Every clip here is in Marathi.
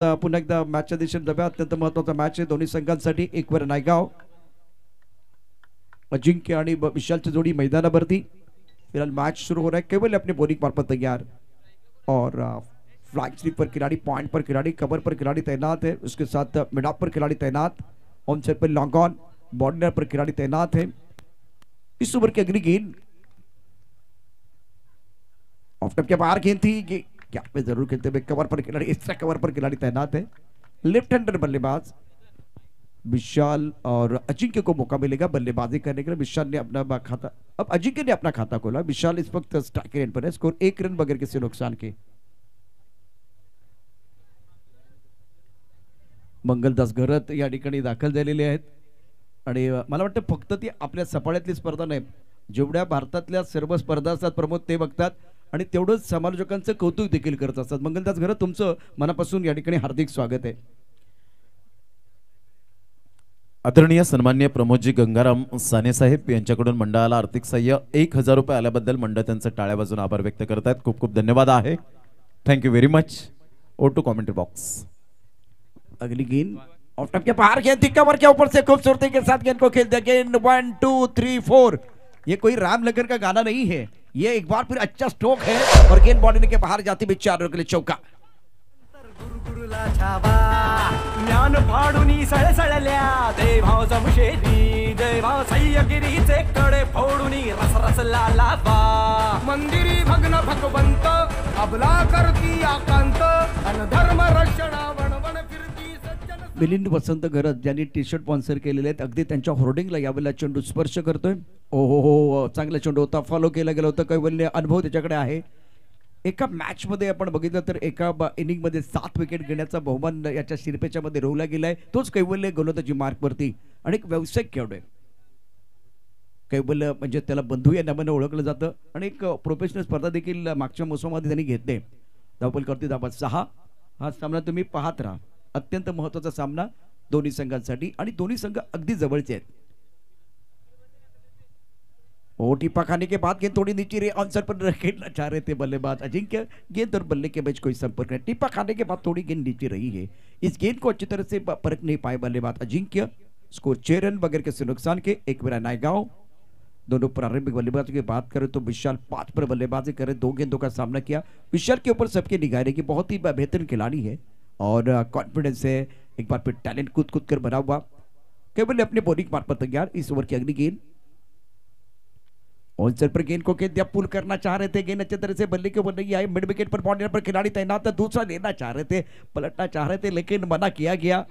पुन्हा एकदा मॅचच्या दिशेने जाऊया. अत्यंत महत्त्वाचा मॅच आहे दोन्ही संघांसाठी. एकवर नायगाव अजिंक्य आणि विशालची जोड़ी मैदानावरती. फिलहाल मैच शुरू हो रहा है. केवल अपने बॉलिंग मार्फत तैयार और फ्लैग स्लिप पर खिलाड़ी, पॉइंट पर खिलाड़ी, कवर पर खिलाड़ी तैनात है. उसके साथ मिड ऑफ पर खिलाड़ी तैनात, ऑन साइड पर लॉन्ग ऑन, बॉर्डर पर खिलाड़ी तैनात है. इस ओवर की अगली गेंद ऑफ टॉप के बाहर गेंद थी. क्या पे जरूर खेलते हुए कवर पर खिलाड़ी, एक्स्ट्रा कवर पर खिलाड़ी तैनात है. लेफ्ट हैंडर बल्लेबाज विशाल और अजिंक्य को मौका मिलेगा बल्लेबाजी करने के लिए. विशाल ने अपना खाता, अब अजिंक्य ने अपना खाता खोला. विशाल इस वक्त स्ट्राइक रेंज पर है. स्कोर 1 रन बगैर किसी नुकसान के. मंगलदास घरत या ठिकाणी दाखल झालेले आहेत आणि मला वाटतं फक्त ती आपल्या सपाळ्यातली स्पर्धा नाही, जेवढ्या भारतातल्या सर्व स्पर्धा असतात प्रमोद ते बघतात आणि तेवढंच समालोचकांचं कौतुक देखील करत असतात. मंगलदास घरत तुमचं मनापासून या ठिकाणी हार्दिक स्वागत आहे. आदरणीय सन्माननीय प्रमोदजी गंगाराम साने साहेब यांच्याकडून मंडळाला आर्थिक सहाय्य 1000 रुपये आल्याबद्दल मंडळ त्यांचं टाळ्या वाजवून आभार व्यक्त करत आहेत. खूप खूप धन्यवाद आहे. Thank you very much. ओ टू कमेंट्री बॉक्स. अगली गेंद ऑफ टॉप के बाहर गेंद थी, कवर के ऊपर से खूबसूरती के साथ गेंद को खेलते. गेंद 1 2 3 4. ये कोई रामनगर का गाना नहीं है, ये एक बार फिर अच्छा स्ट्रोक है और गेंद बॉडी के बाहर जाती हुई 4 रन के लिए चौका. ज्ञान फाडूनी सळसळल्या देभाव जमशेरी, देभाव सह्यगिरीचे कडे फोडूनी रस रसला लावा. मंदिरी भग्न भगवंत अबला करती आकांत, अनधर्म रक्षणा वणवण फिरती सज्जन. मिलिंद वसंत घरत ज्यांनी टी शर्ट स्पॉन्सर केलेले आहेत, अगदी त्यांच्या होर्डिंगला यावेळेला चेंडू स्पर्श करतोय. ओ हो, चांगला चेंडू होता, फॉलो केला गेला होता. कैवल्य अनुभव त्याच्याकडे आहे. एका मॅच मध्ये आपण बघितलं तर एका इनिंग मध्ये 7 विकेट घेण्याचा बहुमान याच्या शिरपेच्या मध्ये रोवला गेलाय. तोच कैवल्य गोलंदाजी मार्क वरती आणि एक व्यावसायिक खेळाडू आहे. कैवल्य म्हणजे त्याला बंधू या नावाने ओळखलं जातं आणि एक प्रोफेशनल स्पर्धा देखील मागच्या मोसमामध्ये त्यांनी घेतले. धावपल करते धावा 6. हा सामना तुम्ही पाहत राहा. अत्यंत महत्त्वाचा सामना दोन्ही संघांसाठी आणि दोन्ही संघ अगदी जवळचे आहेत. ओ टिप्पा खाने के बाद गेंद थोड़ी नीचे रही, आंसर पर खेलना चाह रहे थे बल्लेबाज अजिंक्य. गेंद और बल्ले के बीच कोई संपर्क नहीं. टिप्पा खाने के बाद थोड़ी गेंद नीचे रही है. इस गेंद को अच्छी तरह से परख नहीं पाए बल्लेबाज अजिंक्य. स्कोर 6 रन बगैर किसी नुकसान के. एक मेरा नायगांव. दोनों प्रारंभिक बल्लेबाजों की बात करें तो विशाल 5 पर बल्लेबाजी करे, 2 गेंदों का सामना किया. विशाल के ऊपर सबके निगाह रही कि बहुत ही बेहतरीन खिलाड़ी है और कॉन्फिडेंस है. एक बार फिर टैलेंट कूद कूद कर भरा हुआ. केवल अपने बॉलिंग मार्फत तैयार. इस ओवर की अगली गेंद ऑनसर पर गेंद को खेल दिया. पुल करना चाह रहे थे, गेंद अच्छे तरह से बल्ले के ऊपर नहीं आई. मिड विकेट पर बॉर्डर पर खिलाड़ी तैनात था. दूसरा लेना चाह रहे थे, पलटना चाह रहे थे, लेकिन मना किया गया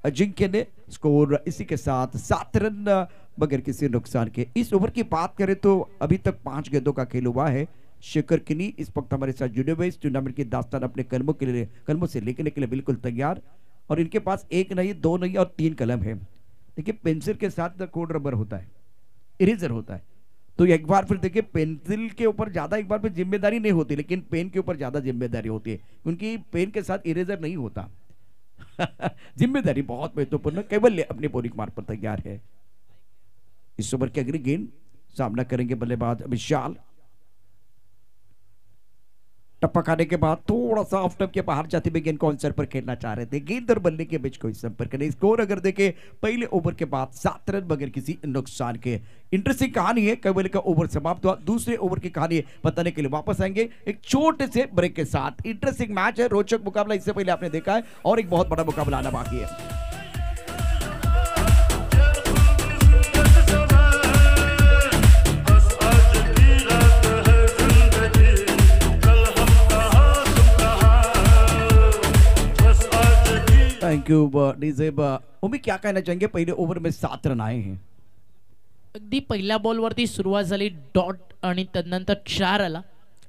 अजिंक्य ने. स्कोर इसी के साथ 7 रन बगैर किसी नुकसान के. इस ओवर की बात करें तो अभी तक 5 गेंदों का खेल हुआ है. शेखर किनी इस वक्त हमारे साथ जुड़े हुए. इस टूर्नामेंट की दास्तान अपने कलमों से लिखने के लिए बिल्कुल तैयार. और इनके पास 1 नहीं, 2 नहीं और 3 कलम है. देखिए पेंसिल के साथ कोड रबर होता है, इरेजर होता है. तो एक बार फिर देखिए पेंसिल के ऊपर ज्यादा एक बार फिर जिम्मेदारी नहीं होती, लेकिन पेन के ऊपर ज्यादा जिम्मेदारी होती है क्योंकि पेन के साथ इरेजर नहीं होता. जिम्मेदारी बहुत महत्वपूर्ण. केवल अपनी बॉलिंग मार्फत तैयार है. इस ओवर की अगली गेंद सामना करेंगे बल्लेबाज विशाल. टप्पा खाने के बाद थोड़ा सा ऑफ टॉप के बाहर जाते हुए गेंद को आंसर पर खेलना चाह रहे थे. गेंद और बल्ले के बीच कोई संपर्क नहीं. स्कोर अगर देखें पहले ओवर के बाद 7 रन बगैर किसी नुकसान के. इंटरेस्टिंग कहानी है. केवल का ओवर समाप्त हुआ. दूसरे ओवर की कहानी बताने के लिए वापस आएंगे एक छोटे से ब्रेक के साथ. इंटरेस्टिंग मैच है, रोचक मुकाबला इससे पहले आपने देखा है और एक बहुत बड़ा मुकाबला आना बाकी है. Thank you DJ. उम्मी क्या कहना चाहेंगे? पहले ओवर में 7 रन आए हैं. अगदी पहिल्या बॉलवरती सुरुवात झाली डॉट आणि तदनंतर 4 आला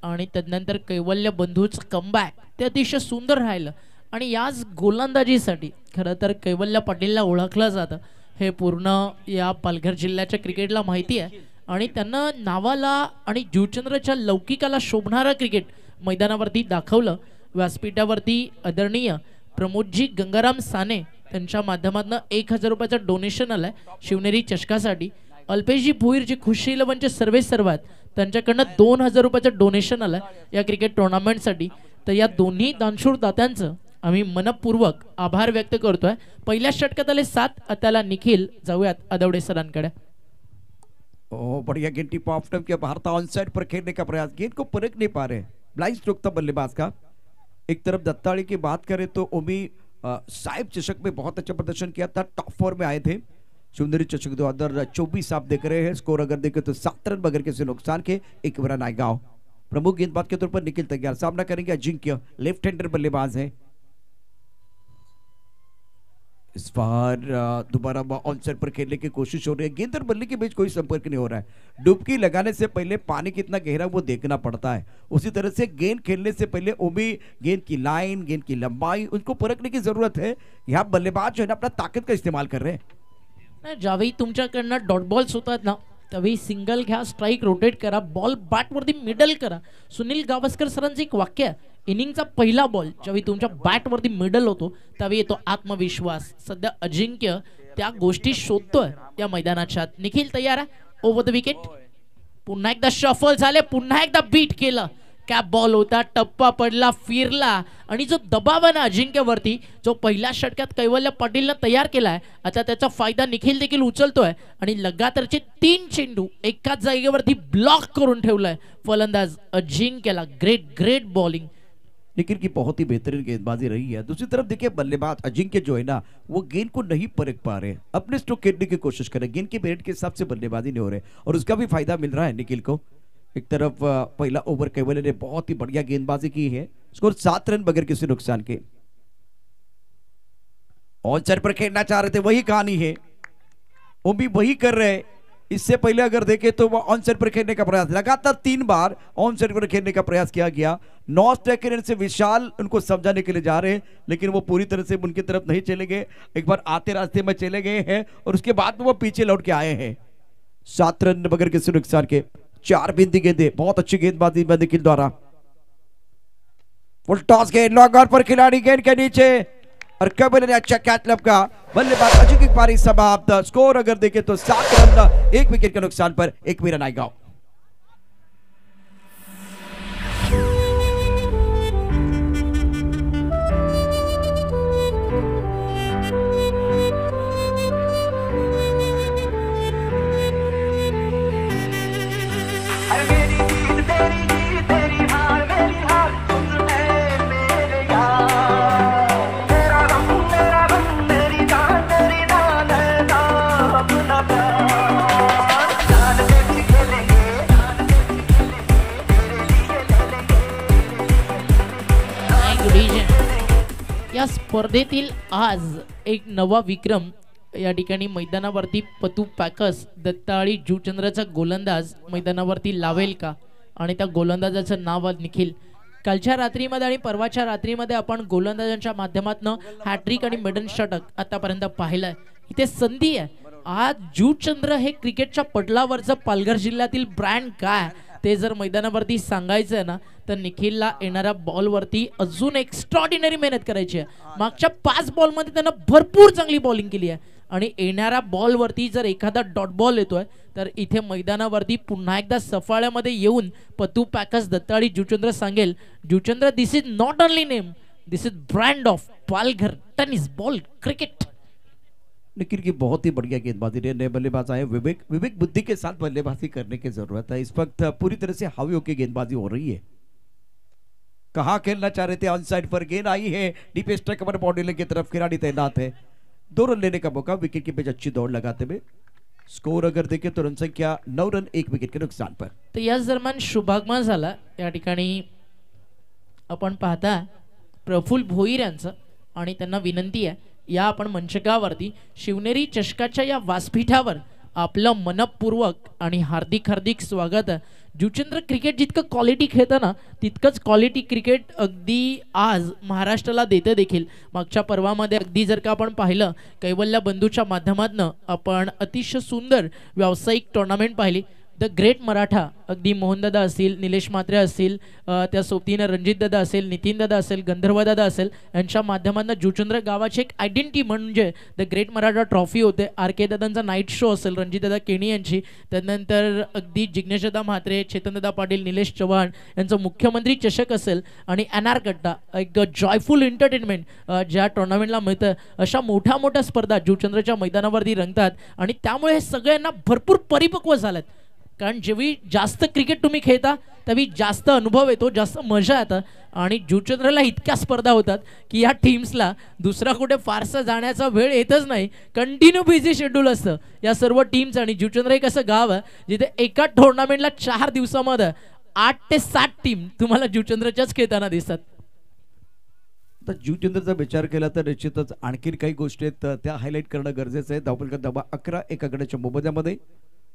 आणि तदनंतर कैवल्य बंधूचं कमबॅक ते अतिशय सुंदर राहिलं. आणि याच गोलंदाजीसाठी खरं तर कैवल्य पाटीलला ओळखलं जातं हे पूर्ण या पालघर जिल्ह्याच्या क्रिकेटला माहिती आहे. आणि त्यांना नावाला आणि जीवचंद्रच्या लौकिकाला शोभणारं क्रिकेट मैदानावरती दाखवलं. व्यासपीठावरती आदरणीय प्रमोदजी गंगाराम साने त्यांच्या माध्यमातून 1000 रुपयाचं डोनेशन आलंय शिवनेरी चषकासाठी. अल्पेशजी भोईर जे खुशी इलेव्हनचे सर्व आहेत त्यांच्याकडनं 2000 रुपयाचं डोनेशन आलंय या क्रिकेट टुर्नामेंटसाठी. तर या दोन्ही दानशूर दात्यांचं आम्ही मनपूर्वक आभार व्यक्त करतोय. पहिल्या षटकात आले 7, आताला निखिल. जाऊयात अदवडे सरांकडे. ओ बढ़िया गेंद टिप ऑफ टाइम किया, भारत ऑन साइड पर खेलने का प्रयास, गेंद को परख नहीं पा रहे, ब्लाइंड स्ट्रोक था बल्लेबाज का. एक तरफ दत्ताड़ी की बात करें तो ओमी साहिब चषक में बहुत अच्छा प्रदर्शन किया था, टॉप 4 में आए थे. सुंदरी चषक 2024 आप देख रहे हैं. स्कोर अगर देखें तो 7 रन बगैर किसी नुकसान के, एक रन आएगा. प्रमुख गेंदबाज के तौर पर निखिल तैयार, सामना करेंगे अजिंक्य, लेफ्ट हैंडर बल्लेबाज है. इस बार दोबारा ऑन साइड पर खेलने की कोशिश हो रही है. गेंद और बल्ले के बीच कोई संपर्क नहीं हो रहा है. डुबकी लगाने से पहले पानी कितना गहरा वो देखना पड़ता है. उसी तरह से गेंद खेलने से पहले ओमी गेंद की लाइन, गेंद की लंबाई, उनको परखने की जरूरत है. यहाँ बल्लेबाज जो है ना अपना ताकत का इस्तेमाल कर रहे हैं. ज्यावेळी तुमच्याकडनं डॉट बॉल्स होतात ना, त्यावेळी सिंगल घ्या, स्ट्राईक रोटेट करा, बॉल बॅटवरती मिडल करा. सुनील गावस्कर सरांचं एक वाक्य आहे, इनिंगचा पहिला बॉल ज्यावेळी तुमच्या बॅटवरती मिडल होतो त्यावेळी येतो आत्मविश्वास. सध्या अजिंक्य त्या गोष्टी शोधतोय या मैदानाच्या. निखिल तयार आहे. Over the wicket. पुन्हा एकदा शफल झाले, पुन्हा एकदा बीट केलं. कॅप बॉल होता, टप्पा पडला, फिरला आणि जो दबाव आहे ना अजिंक्यवरती, जो पहिल्या षटकात कैवल्य पाटीलनं तयार केलाय, आता त्याचा फायदा निखिल देखील उचलतोय आणि लगातारचे 3 चेंडू एकाच जागेवरती ब्लॉक करून ठेवलाय फलंदाज अजिंक्यला. Great bowling. निखिल की बहुत ही बेहतरीन गेंदबाजी रही है. दूसरी तरफ देखिए बल्लेबाज अजिंक्य जो है ना वो गेंद को नहीं परख पा रहे, अपने स्ट्रोक खेलने की कोशिश कर रहे, गेंद के मेरिट के हिसाब से बल्लेबाजी नहीं हो रहे और उसका भी फायदा मिल रहा है निखिल को. एक तरफ पहला ओवर कैवल्य ने बहुत ही बढ़िया गेंदबाजी की है. स्कोर 7 रन बगैर किसी नुकसान के. ऑन साइड पर खेलना चाह रहे थे, वही कहानी है, वो भी वही कर रहे हैं. इससे पहले अगर देखें तो वो ऑन साइड पर खेलने का प्रयास, लगातार 3 बार ऑन साइड पर खेलने का प्रयास किया गया. 9 स्ट्राइक से विशाल उनको समझाने के लिए जा रहे हैं, लेकिन वो पूरी तरह से उनकी तरफ नहीं चले गए. एक बार आते रास्ते में चले गए हैं और उसके बाद वो पीछे लौट के आए हैं. 7 रन बगैर किसी नुकसान के. 4 बिंदी गेंदे, बहुत अच्छी गेंदबाजी निखिल द्वारा. फुल टॉस गेंद, लॉन्ग ऑन पर खिलाड़ी गेंद के नीचे और कैवल्य ने अच्छा कैच लपका. बल्लेबाज अजिंक्य की पारी समाप्त. स्कोर अगर देखें तो 7 रन, 1 विकेट के नुकसान पर, 1 रन आएगा. या स्पर्धेतील आज एक नवा विक्रम या ठिकाणी मैदानावरती पतू पॅकर्स दत्ताळी जुचंद्रचा गोलंदाज मैदानावरती लावेल का, आणि त्या गोलंदाजाचं नाव निखिल. कालच्या रात्रीमध्ये आणि परवाच्या रात्रीमध्ये आपण गोलंदाजांच्या माध्यमातून हॅट्रिक आणि मिडन षटक आतापर्यंत पाहिलंय. इथे संधी आहे. आज जुचंद्र हे क्रिकेटच्या पटलावरचं पालघर जिल्ह्यातील ब्रँड काय ते जर मैदानावरती सांगायचं आहे ना, तर निखिलला येणाऱ्या बॉलवरती अजून एक्स्ट्रॉर्डिनरी मेहनत करायची आहे. मागच्या 5 बॉलमध्ये त्यानं भरपूर चांगली बॉलिंग केली आहे आणि येणाऱ्या बॉलवरती जर एखादा डॉट बॉल येतोय तर इथे मैदानावरती पुन्हा एकदा सफाळ्यामध्ये येऊन पतू पॅकर्स दत्ताळी जुचंद्र सांगेल, Juchandra this is not only name, this is brand of Palghar tennis ball cricket. Nikhil की बहुत ही बढ़िया गेंदबाजी रही. नए बल्लेबाज आए विवेक बुद्धि के साथ बल्लेबाजी करने की जरूरत है. इस वक्त पूरी तरह से हावी होकर गेंदबाजी हो रही है. कहां खेलना चाह रहे थे, ऑन साइड पर गेंद आई है, डीप स्ट्राइक पर बॉडी की तरफ खिलाड़ी तैनात है. 2 रन लेने का मौका, विकेट के बीच अच्छी दौड़ लगाते हुए. स्कोर अगर देखें तो रन संख्या 9 रन 1 विकेट के नुकसान पर. तर याच दरम्यान शुभागमन झाला या ठिकाणी आपण पाहता प्रफुल्ल भोईर यांचं, आणि त्यांना विनंती आहे या आपण मंचकावरती शिवनेरी चषकाच्या या व्यासपीठावर आपलं मनपूर्वक आणि हार्दिक स्वागत आहे. जुचंद्र क्रिकेट जितकं क्वालिटी खेळतं ना तितकंच क्वालिटी क्रिकेट अगदी आज महाराष्ट्राला देते देखील. मागच्या पर्वामध्ये अगदी जर का आपण पाहिलं कैवल्य बंधूच्या माध्यमातून आपण अतिशय सुंदर व्यावसायिक टुर्नामेंट पाहिली. द ग्रेट मराठा अगदी मोहनदादा असतील, निलेश म्हात्रे असतील, त्या सोबतीनं रणजितदादा असेल, नितीनदादा असेल, गंधर्वदादा असेल, यांच्या माध्यमातून जुचंद्र गावाची एक आयडेंटिटी म्हणजे द ग्रेट मराठा ट्रॉफी होते. आर के दादांचा नाईट शो असेल, रणजितदादा केणी यांची, त्यानंतर अगदी जिग्नेशदादा म्हात्रे, चेतनदादा पाटील, निलेश चव्हाण यांचं मुख्यमंत्री चषक असेल आणि एनआर कट्टा एक जॉयफुल एंटरटेनमेंट ज्या टुर्नामेंटला मिळतं. अशा मोठ्या मोठ्या स्पर्धा जुचंद्रच्या मैदानावरती रंगतात आणि त्यामुळे हे सगळ्यांना भरपूर परिपक्व झालेत. कारण जेव्हा जास्त क्रिकेट तुम्ही खेळता त्यावेळी जास्त अनुभव येतो, जास्त मजा येतं आणि जुचंद्रला इतक्या स्पर्धा होतात की या टीम्सला दुसरा कुठे फारसा जाण्याचा वेळ येतच नाही. कंटिन्यू बिझी शेड्यूल असतं या सर्व टीम्स. आणि जुचंद्र एक असं गाव आहे जिथे एका टुर्नामेंटला 4 दिवसामध्ये 8 ते 7 टीम तुम्हाला जुचंद्रच्याच खेळताना दिसतात. तर जुचंद्रचा विचार केला तर निश्चितच आणखीन काही गोष्टी आहेत त्या हायलाईट करणं गरजेचं आहे. धावफलक धावा 11 एका गड्याच्या मोबदल्यामध्ये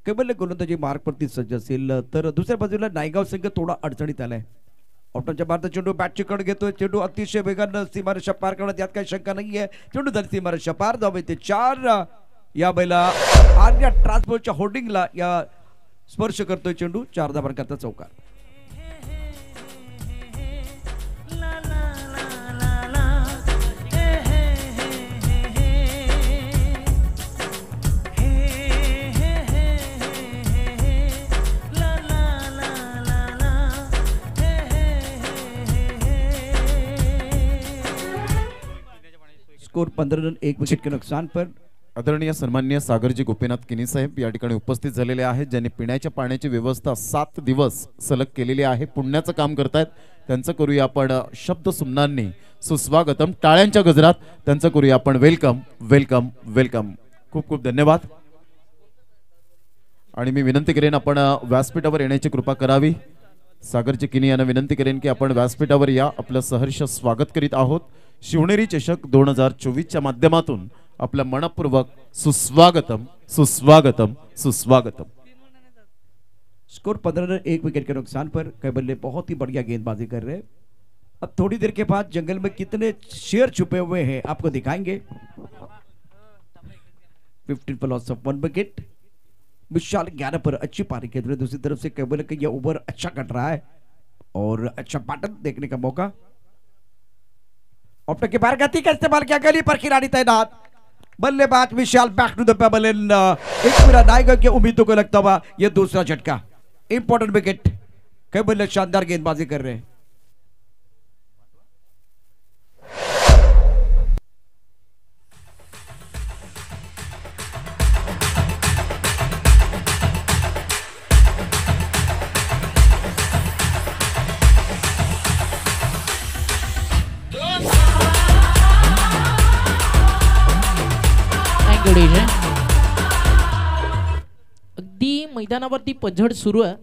कैबल्य गोलंदाजी मार्कवरती सज्ज असेल. तर दुसऱ्या बाजूला नायगाव संघ थोडा अडचणीत आलाय. ऑप्टनच्या भारतात चेंडू बॅटची कड घेतोय. चेंडू अतिशय वेगानं सीमारेषा पार करण्यात यात काही शंका नाहीये. चेंडू झाली सीमारेषा पार, धावे ते 4. या बैला आर्या ट्रान्सपोर्टच्या होर्डिंगला या स्पर्श करतोय चेंडू. 4 धावांकरता चौकार. स्कोर 15 रन 1 विकेट के नुकसान पर. आदरणीय सन्माननीय सागरजी गोपीनाथ किनी साहेब या ठिकाणी उपस्थित झालेले आहेत, ज्यांनी पिण्याच्या पाण्याची व्यवस्था 7 दिवस सलग केलेली आहे. पुण्याचं काम करतायत. त्यांचं करूया आपण शब्द सुमनांनी सुस्वागतम. टाळ्यांच्या गजरात त्यांचं करूया आपण वेलकम वेलकम वेलकम. खूप खूप धन्यवाद. आणि मी विनंती करेन आपण व्यासपीठावर येण्याची कृपा करावी. सागरजी किनी यांना विनंती करेन की आपण व्यासपीठावर या. आपलं सहर्ष स्वागत करीत आहोत. शिवनेरी चषक 2024च्या माध्यमातून आपलं मनपूर्वक सुस्वागतम सुस्वागतम सुस्वागतम. स्कोर 15 रन 1 विकेट के नुकसान पर. कैबल्य बहुत ही बढ़िया गेंदबाजी कर रहे हैं. अब थोड़ी देर के बाद जंगल में कितने शेर छुपे हुए हैं आपको दिखाएंगे. 15 for loss of 1 wicket. Vishal 11 पर अच्छी पारी खेल रहे. दूसरी तरफ से कैबल्य का यह ओवर अच्छा कट रहा है और अच्छा पैटर्न देखने का मौका. ऑप्टर के बाहर गति का इस्तेमाल किया, गली पर खिलाड़ी तैनात. बल्लेबाज Vishal back to the pavilion in. एक मेरा नायगा की उम्मीदों को लगता हुआ यह दूसरा झटका. Important wicket. कैबल्य शानदार गेंदबाजी कर रहे हैं. अगदी मैदानावरती पझड सुरू आहे.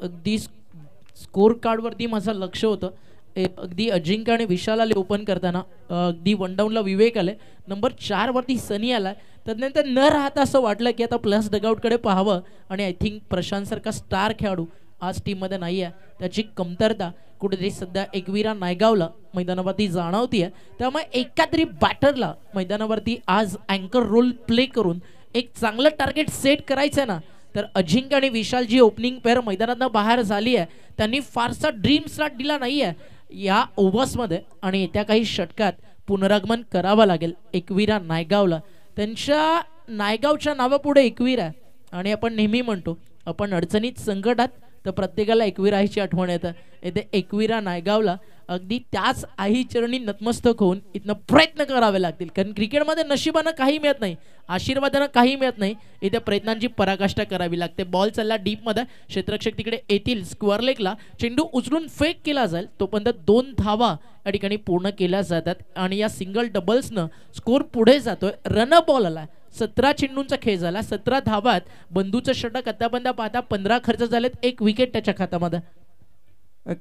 अगदी स्कोर कार्ड वरती माझं लक्ष होतं. अगदी अजिंक्य आणि विशाल आले ओपन करताना. अगदी 1 डाऊनला विवेक आले. नंबर 4 वरती सनी आलाय. त्यानंतर न राहता असं वाटलं की आता प्लस डगआउटकडे पाहावं आणि आय थिंक प्रशांत सारखा स्टार खेळाडू आज टीममध्ये नाही आहे. त्याची कमतरता कुठेतरी सध्या एकविरा नायगावला मैदानावरती जाणवतीये. त्यामुळे एकातरी बॅटरला मैदानावरती आज अँकर रोल प्ले करून एक चांगलं टार्गेट सेट करायचं ना, तर अजिंक्य आणि विशाल जी ओपनिंग पेअर मैदानातनं बाहेर झाली आहे त्यांनी फारसा ड्रीम स्टार्ट दिला नाही आहे या ओव्हर्समध्ये. आणि येत्या काही षटकात पुनरागमन करावं लागेल एकविरा नायगावला. त्यांच्या नायगावच्या नावापुढे एकवीर आहे आणि आपण नेहमी म्हणतो आपण अडचणीत संकटात तर प्रत्येकाला एकविरा आईची आठवण येतं. येथे एकविरा नायगावला अगदी त्याच आई चरणी नतमस्तक होऊन इथनं प्रयत्न करावे लागतील. कारण क्रिकेटमध्ये नशिबानं काही मिळत नाही, आशीर्वादानं काही मिळत नाही. इथे प्रयत्नांची पराकाष्ठा करावी लागते. बॉल चालला डीपमध्ये. क्षेत्ररक्षक तिकडे येतील. स्क्वेअर लेगला चेंडू उचलून फेक केला जाईल. तोपर्यंत 2 धावा या ठिकाणी पूर्ण केल्या जातात आणि या सिंगल डबल्सनं स्कोर पुढे जातोय. रन बॉल आला. 17 चेंडूंचा खेळ झाला. 17 धावात बंधूचं षटक आतापर्यंत पाहता 15 खर्च झालेत. 1 विकेट त्याच्या खात्यामध्ये.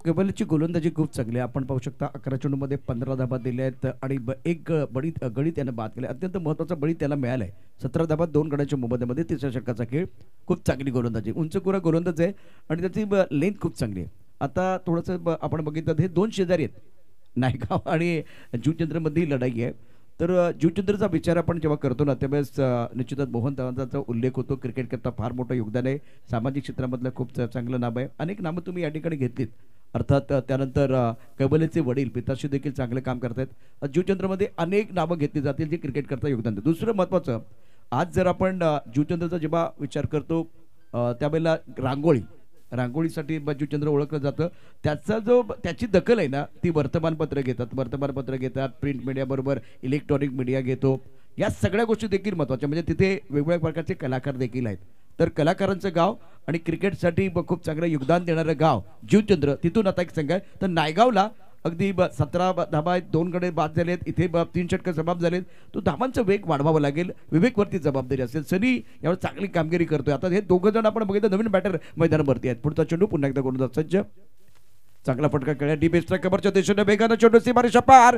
कैबल्यची गोलंदाजी खूप चांगली आहे. आपण पाहू शकता 11 चेंडूमध्ये 15 धाबा दिल्या आहेत आणि एक गडी त्यानं बाद केला. अत्यंत महत्त्वाचा बळी त्याला मिळालाय. 17 धाबा 2 गड्यांच्या मोबदल्यामध्ये. तिसऱ्या षटकाचा खेळ. खूप चांगली गोलंदाजी. उंचकुरा गोलंदाज आहे आणि त्याची लेंथ खूप चांगली आहे. आता थोडंसं आपण बघितलं हे 2 शेजारी आहेत. नायगाव आणि जुचंद्रमध्ये लढाई आहे. तर जीवचंद्रचा विचार आपण जेव्हा करतो ना त्यावेळेस निश्चितच मोहन दादांचा उल्लेख होतो. क्रिकेट करता फार मोठं योगदान आहे. सामाजिक क्षेत्रामधलं खूप चांगलं नाव आहे. अनेक नामं तुम्ही या ठिकाणी घेतलीत. अर्थात त्यानंतर कैबलेचे वडील पिताश्री देखील चांगलं काम करतायत. जीवचंद्रमध्ये अनेक नावं घेतली जातील जे क्रिकेट करता योगदान देतात. दुसरं महत्त्वाचं, आज जर आपण जीवचंद्रचा जेव्हा विचार करतो त्यावेळेला रांगोळीसाठी जीवचंद्र ओळखलं जातं. त्याची दखल आहे ना ती वर्तमानपत्र घेतात, प्रिंट मीडियाबरोबर इलेक्ट्रॉनिक मीडिया घेतो. या सगळ्या गोष्टी देखील महत्त्वाच्या. म्हणजे तिथे वेगवेगळ्या प्रकारचे कलाकार देखील आहेत. तर कलाकारांचं गाव आणि क्रिकेटसाठी खूप चांगलं योगदान देणारं गाव जीवचंद्र. तिथून आता एक संघ आहे. तर नायगावला अगदी 17 धाबा 2 गडे बाद झालेत. इथे 3 षटकं जबाब झालेत. तो धाबांचा वेग वाढवावा लागेल. विवेकवरती जबाबदारी असेल. सनी यावर चांगली कामगिरी करतोय. आता हे दोघं जण आपण बघितलं नवीन बॅटर मैदानावरती आहेत. पुढचा चेंडू पुन्हा एकदा करून सज्ज. चांगला फटका खेळला डीप स्ट्रायकरच्या दिशेने वेगानं चेंडू सीमारेषा पार.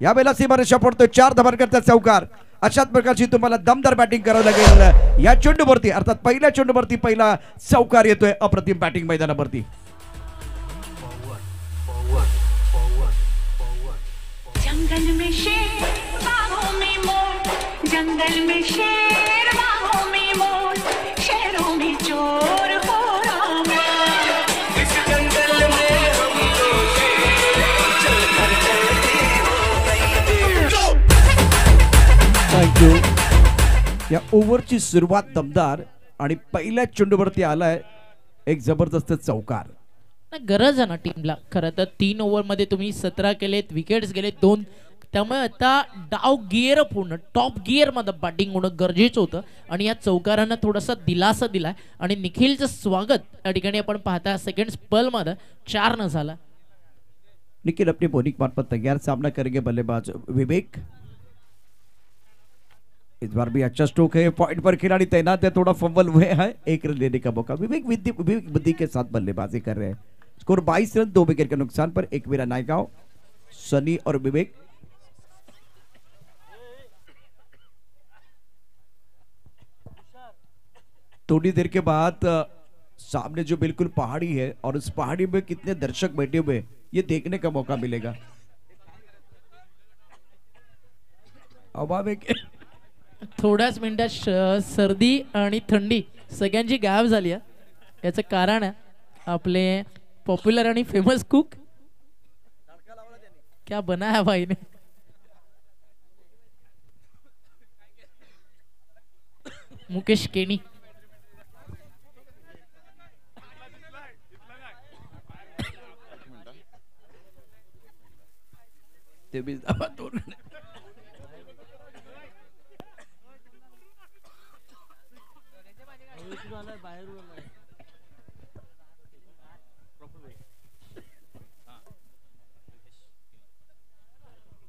यावेळेला सीमारेषा पडतोय. 4 धाबांकरता चौकार. अशाच प्रकारची तुम्हाला दमदार बॅटिंग करावं लागेल या चेंडूवरती. अर्थात पहिल्या चेंडूवरती पहिला चौकार येतोय. अप्रतिम बॅटिंग मैदानावरती. जंगल में शेर बागों में मोर, जंगल में शेर बागों में मोर, शहरों में चोर हो रामा। इस जंगल में हम दो शेर चलकर चलते हो गई। थँक्यू. या ओव्हरची सुरुवात दमदार आणि पहिल्या चेंडूवरती आलाय एक जबरदस्त चौकार. गरज आहे ना टीमला. खरं तर 3 ओव्हरमध्ये तुम्ही 17 केलेत, विकेट्स गेलेत 2. त्यामुळे आता डाव गिअर पूर्ण टॉप गिअरमध्ये बॅटिंग होणं गरजेचं होतं आणि या चौकारांना थोडासा दिलासा दिलाय. आणि निखिलचं स्वागत या ठिकाणी आपण पाहता सेकंड स्पेलमध्ये 4 न झाला. निखिल अपनी बॉलिंग मार्फत तैयार. सामना करेंगे बल्लेबाज विवेक. इस बार भी अच्छा स्ट्रोक है. पॉइंट पर खिलाड़ी तैनात है. थोड़ा फंबल हुए है. 1 रन लेने का मौका. विवेक बुद्धि के साथ बल्लेबाजी कर रहे हैं. स्कोर 22 रन 2 विकेट के नुकसान पर. एकवीरा नायगांव, सनी और विवेक. थोड़ी देर के बाद सामने जो बिल्कुल पहाड़ी है और उस पहाड़ी में कितने दर्शक बैठे हुए ये देखने का मौका मिलेगा. थोड्याच मिनिटात सर्दी आणि थंडी सगळ्यांची गायब झाली आहे. याचं कारण आहे आपले पॉप्युलर आणि फेमस कुक. क्या बनाया भाई ने. मुकेश केनी. ते भी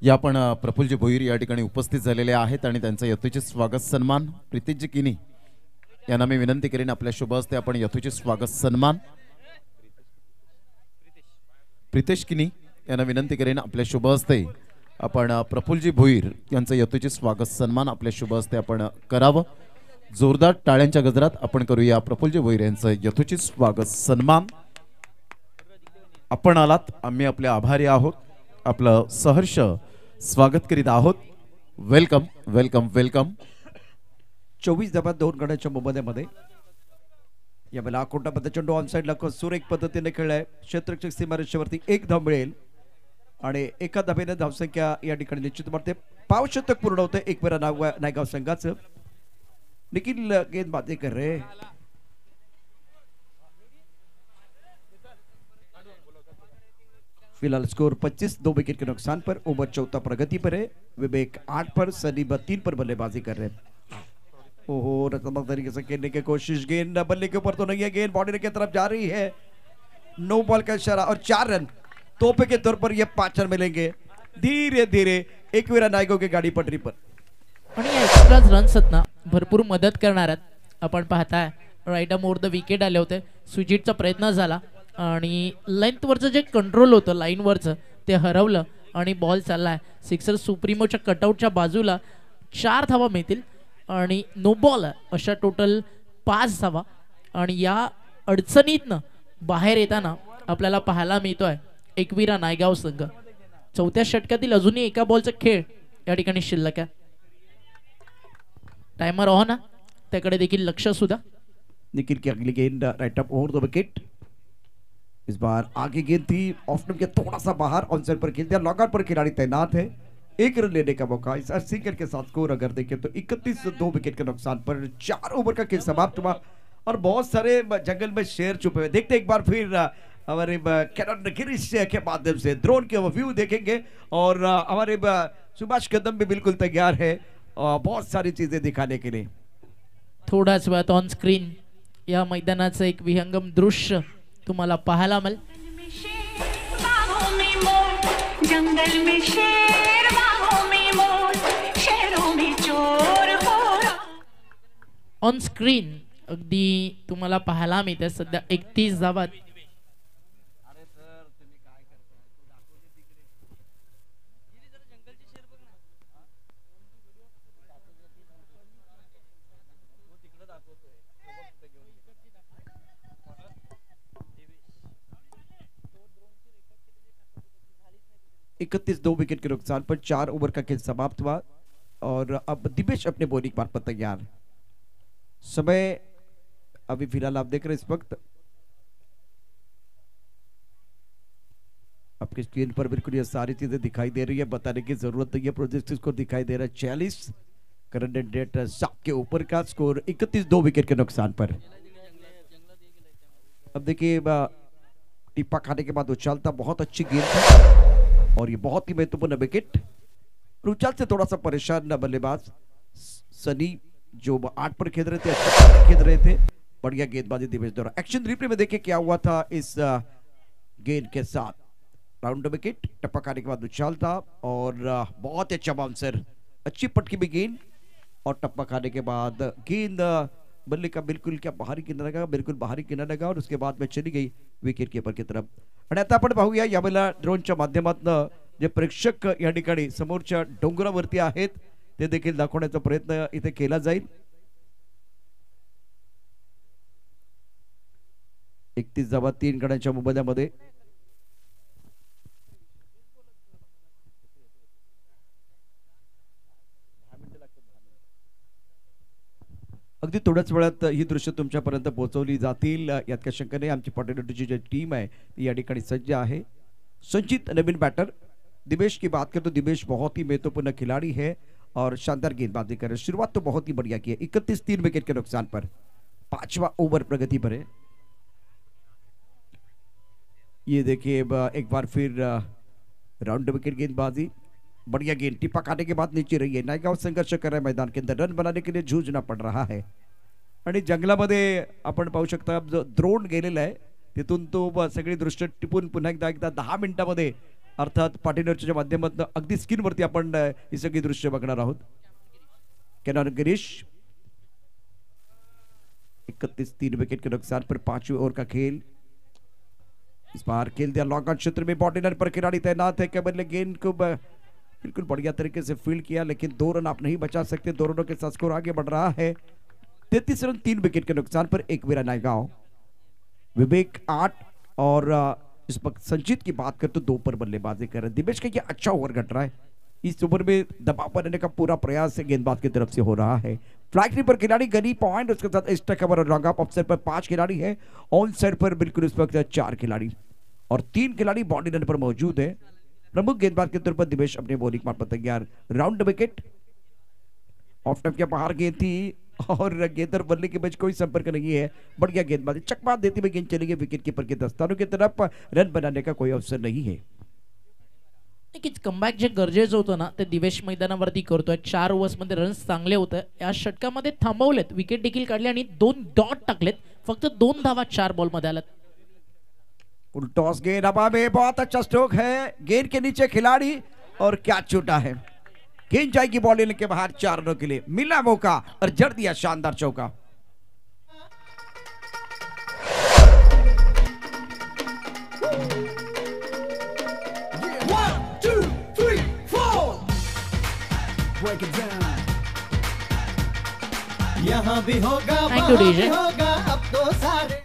या पण प्रफुल्लजी भोईर या ठिकाणी उपस्थित झालेले आहेत आणि त्यांचं यथोचित स्वागत सन्मान. प्रितेशजी किनी यांना मी विनंती करेन आपल्या शुभ हस्ते आपण यथोचित स्वागत सन्मान. प्रितेश किनी यांना विनंती करेन आपल्या शुभ हस्ते आपण प्रफुल्लजी भोईर यांचं यथोचित स्वागत सन्मान आपल्या शुभ हस्ते आपण करावं. जोरदार टाळ्यांच्या गजरात आपण करूया प्रफुल्लजी भोईर यांचं यथोचित स्वागत सन्मान. आपण आलात, आम्ही आपले आभारी आहोत. आपलं सहर्ष स्वागत करीत आहोत. Welcome welcome welcome. 24 धाबा 2 गड्याच्या मोबदल्यामध्ये यावेळेला कोटापद्ध चेंडू ऑन साइडला सुरेख पद्धतीने खेळलाय. क्षेत्ररक्षक सीमारेषेवरती 1 धाव मिळेल आणि एका धाब्याने धावसंख्या या ठिकाणी निश्चित वाटते. पावशतक पूर्ण होते एकवेळा नायगाव संघाचं. निखिल गेंदबाजी कर रहे. फिलहाल स्कोर 25 2 विकेट के नुकसान पर. ओवर 14 प्रगति पर है. विवेक 8 पर, सनी 3 पर बल्लेबाजी कर रहे हैं. ओहो रचनात्मक तरीके से खेलने की कोशिश. गेंद बल्ले के ऊपर तो नहीं है. गेंद बाउंड्री की तरफ जा रही है. नो बॉल का इशारा और 4 रन तोहफे के तौर पर ये 5 रन मिलेंगे. धीरे धीरे एकवीरा नायगाव की गाडी पटरी पर. आणि एक्स्ट्रा रन्स ना भरपूर मदत करणार आहेत. आपण पाहताय राईट मोर द विकेट आले होते. सुजितचा प्रयत्न झाला आणि लेंथवरचं जे कंट्रोल होतं लाईनवरचं ते हरवलं आणि बॉल चाललाय. सिक्सर सुप्रीमोच्या कटआउटच्या बाजूला 4 धावा मिळतील आणि नो बॉल अशा टोटल 5 धावा. आणि या अडचणीतनं बाहेर येताना आपल्याला पाहायला मिळतोय एकवीरा नायगाव संघ. 4थ्या षटकातील अजूनही एका बॉलचा खेळ या ठिकाणी शिल्लक आहे. टाइमर ऑन आहे, त्याकडे देखील लक्ष सुद्धा. निखिल की अगली गेंद right up over the wicket. इस बार आगे गेंद थी ऑफ स्टंप के थोड़ा सा बाहर, ऑन साइड पर खेल दिया. लॉग आउट पर खिलाड़ी तैनात है, एक रन लेने का मौका. इस सिंगल के साथ स्कोर अगर देखें तो 31 2 विकेट के नुकसान पर 4 ओवर का खेल समाप्त हुआ. और बहुत सारे जंगल में शेर छुपे हुए. देखते एक बार फिर हमारे कैनन गिरीश के माध्यम से ड्रोन के व्यू देखेंगे. और हमारे सुभाष कदम भी बिल्कुल तैयार है बहुत सारी चीजें दिखाने के लिए. थोडाच वेळात ऑन स्क्रीन या मैदानाचं एक विहंगम दृश्य तुम्हाला पाहायला मिळेल. बाहों में मोर जंगल में शेर, बाहों में मोर शहरों में चोर हो रहा. ऑन स्क्रीन अगदी तुम्हाला पाहायला मिळते सध्या 31 धावा. इकतीस 2 विकेट के नुकसान पर 4 ओवर का खेल समाप्त हुआ. और अब दिवेश अपने बॉलिंग पार्ट पर तैयार. समय अभी फिलहाल आप देख रहे हैं इस वक्त आपकी स्क्रीन पर बिल्कुल ये सारी चीजें दिखाई दे रही है. बताने की जरूरत नहीं है. प्रोजेक्ट स्कोर दिखाई दे रहा है 46, करंट डेट 7 के ऊपर का स्कोर 31 2 विकेट के नुकसान पर. अब देखिए टिप्पा खाने के बाद उछालता बहुत अच्छी गेंद थी और ये बहुत ही महत्वपूर्ण विकेट. उछाल से थोड़ा सा परेशान न बल्लेबाज सनी जो 8 पर खेल रहे थे, अच्छा खेल रहे थे. बढ़िया गेंदबाजी दिवेश द्वारा. एक्शन रिप्ले में देखिए क्या हुआ था इस गेंद के साथ. राउंड विकेट, टप्पा खाने के बाद उछाल था और बहुत अच्छा बाउंसर, अच्छी पटकी भी गेंद और टप्पा खाने के बाद गेंद बल्ले का बिल्कुल क्या बाहरी किनारा लगा, बिल्कुल बाहरी किनारा लगा और उसके बाद में चली गई विकेट कीपर की तरफ. आणि आता आपण पाहूया यावेळेला ड्रोनच्या माध्यमातून जे प्रेक्षक या ठिकाणी समोरच्या डोंगरावरती आहेत ते देखील दाखवण्याचा प्रयत्न इथे केला जाईल. 31 धावा 3 गड्यांच्या मुबद्यामध्ये. अगदी थोड्याच वेळात ही दृश्य तुमच्यापर्यंत पोहोचवली जातील यात काही शंका नाही. आमची पॉटेटोची जी टीम है ती या ठिकाणी सज्ज है. संचित नवीन बैटर. दिवेश की बात करें तो दिवेश बहुत ही महत्वपूर्ण खिलाड़ी है और शानदार गेंदबाजी कर रहे. शुरुआत तो बहुत ही बढ़िया की है. 31 3 विकेट के नुकसान पर 5वां ओवर प्रगति पर है. ये देखिए एक बार फिर राउंड विकेट गेंदबाजी, बढ़िया गेंद टिप्पा खाने के बाद नीचे रही है. नायगाव संघर्ष कर रहा है मैदान के अंदर, रन बनाने के लिए जूझना पड़ रहा है. आणि जंगलामध्ये आपण पाहू शकता जो द्रोण गेलेला आहे तिथून तो सगळी दृश्य टिपून पुन्हा एकदा 10 मिनिटांमध्ये अर्थात पाटीलच्या माध्यमातून अगदी स्क्रीनवरती आपण ही सगळी दृश्य बघणार आहोत. कैनन गिरीश 31 3 विकेट के नुकसान पर 5वें ओवर का खेल. इस बार खेल दिया लॉन्ग ऑन क्षेत्र में, बॉर्डर पर खिलाड़ी तैनात है. केवल गेंद को बिल्कुल बढ़िया तरीके से फील्ड किया लेकिन 2 रन आप नहीं बचा सकते. 2 रनों के साथ स्कोर आगे बढ़ रहा है. 33 रन 3 विकेट के नुकसान पर 1 विरा नायगांव. विवेक 8 और इस वक्त संचित की बात करें तो 2 पर बल्लेबाजी कर रहे. दिवेश का ये अच्छा ओवर घट रहा है. इस ओवर में दबाव बनाने का पूरा प्रयास गेंदबाज की तरफ से हो रहा है. फ्लैग पर खिलाड़ी गनी पॉइंट, उसके साथ एक्स्ट्रा कवर और रॉन्ग ऑफ साइड पर 5 खिलाड़ी है. ऑन साइड पर बिल्कुल इस वक्त 4 खिलाड़ी और 3 खिलाड़ी बॉडी रन पर मौजूद है. प्रमुख गेंदबाज के तौर पर दिवेश अपने बॉलिंग पार्ट पर तैयार. राउंड विकेट, ऑफ स्टंप के बाहर गेंद थी और गेंद और बल्ले के बीच कोई संपर्क नहीं है. बढ़िया गेंदबाजी, चकमा देती हुई गेंद चली गई विकेट कीपर के दस्तानों की तरफ. रन बनाने का कोई अवसर नहीं है. कमबॅक जे गरजेचं होतं ना ते दिवेश मैदानावरती करतोय. 4 ओव्हर्स मध्ये रन्स चांगले होते. या षटकामध्ये थांबवलेत, विकेट देखील काढले आणि 2 डॉट टाकलेत. फक्त 2 धावा 4 बॉल मध्ये आल्यात. टॉस गेंद हवा में, बहुत अच्छा स्ट्रोक है. गेंद के नीचे खिलाड़ी और क्या छूटा है. गेंद जाएगी बॉलिंग के बाहर. 4 रनों के लिए मिला मौका और जड़ दिया शानदार चौका. यहाँ भी होगा, Thank you, DJ. होगा अब तो सारे.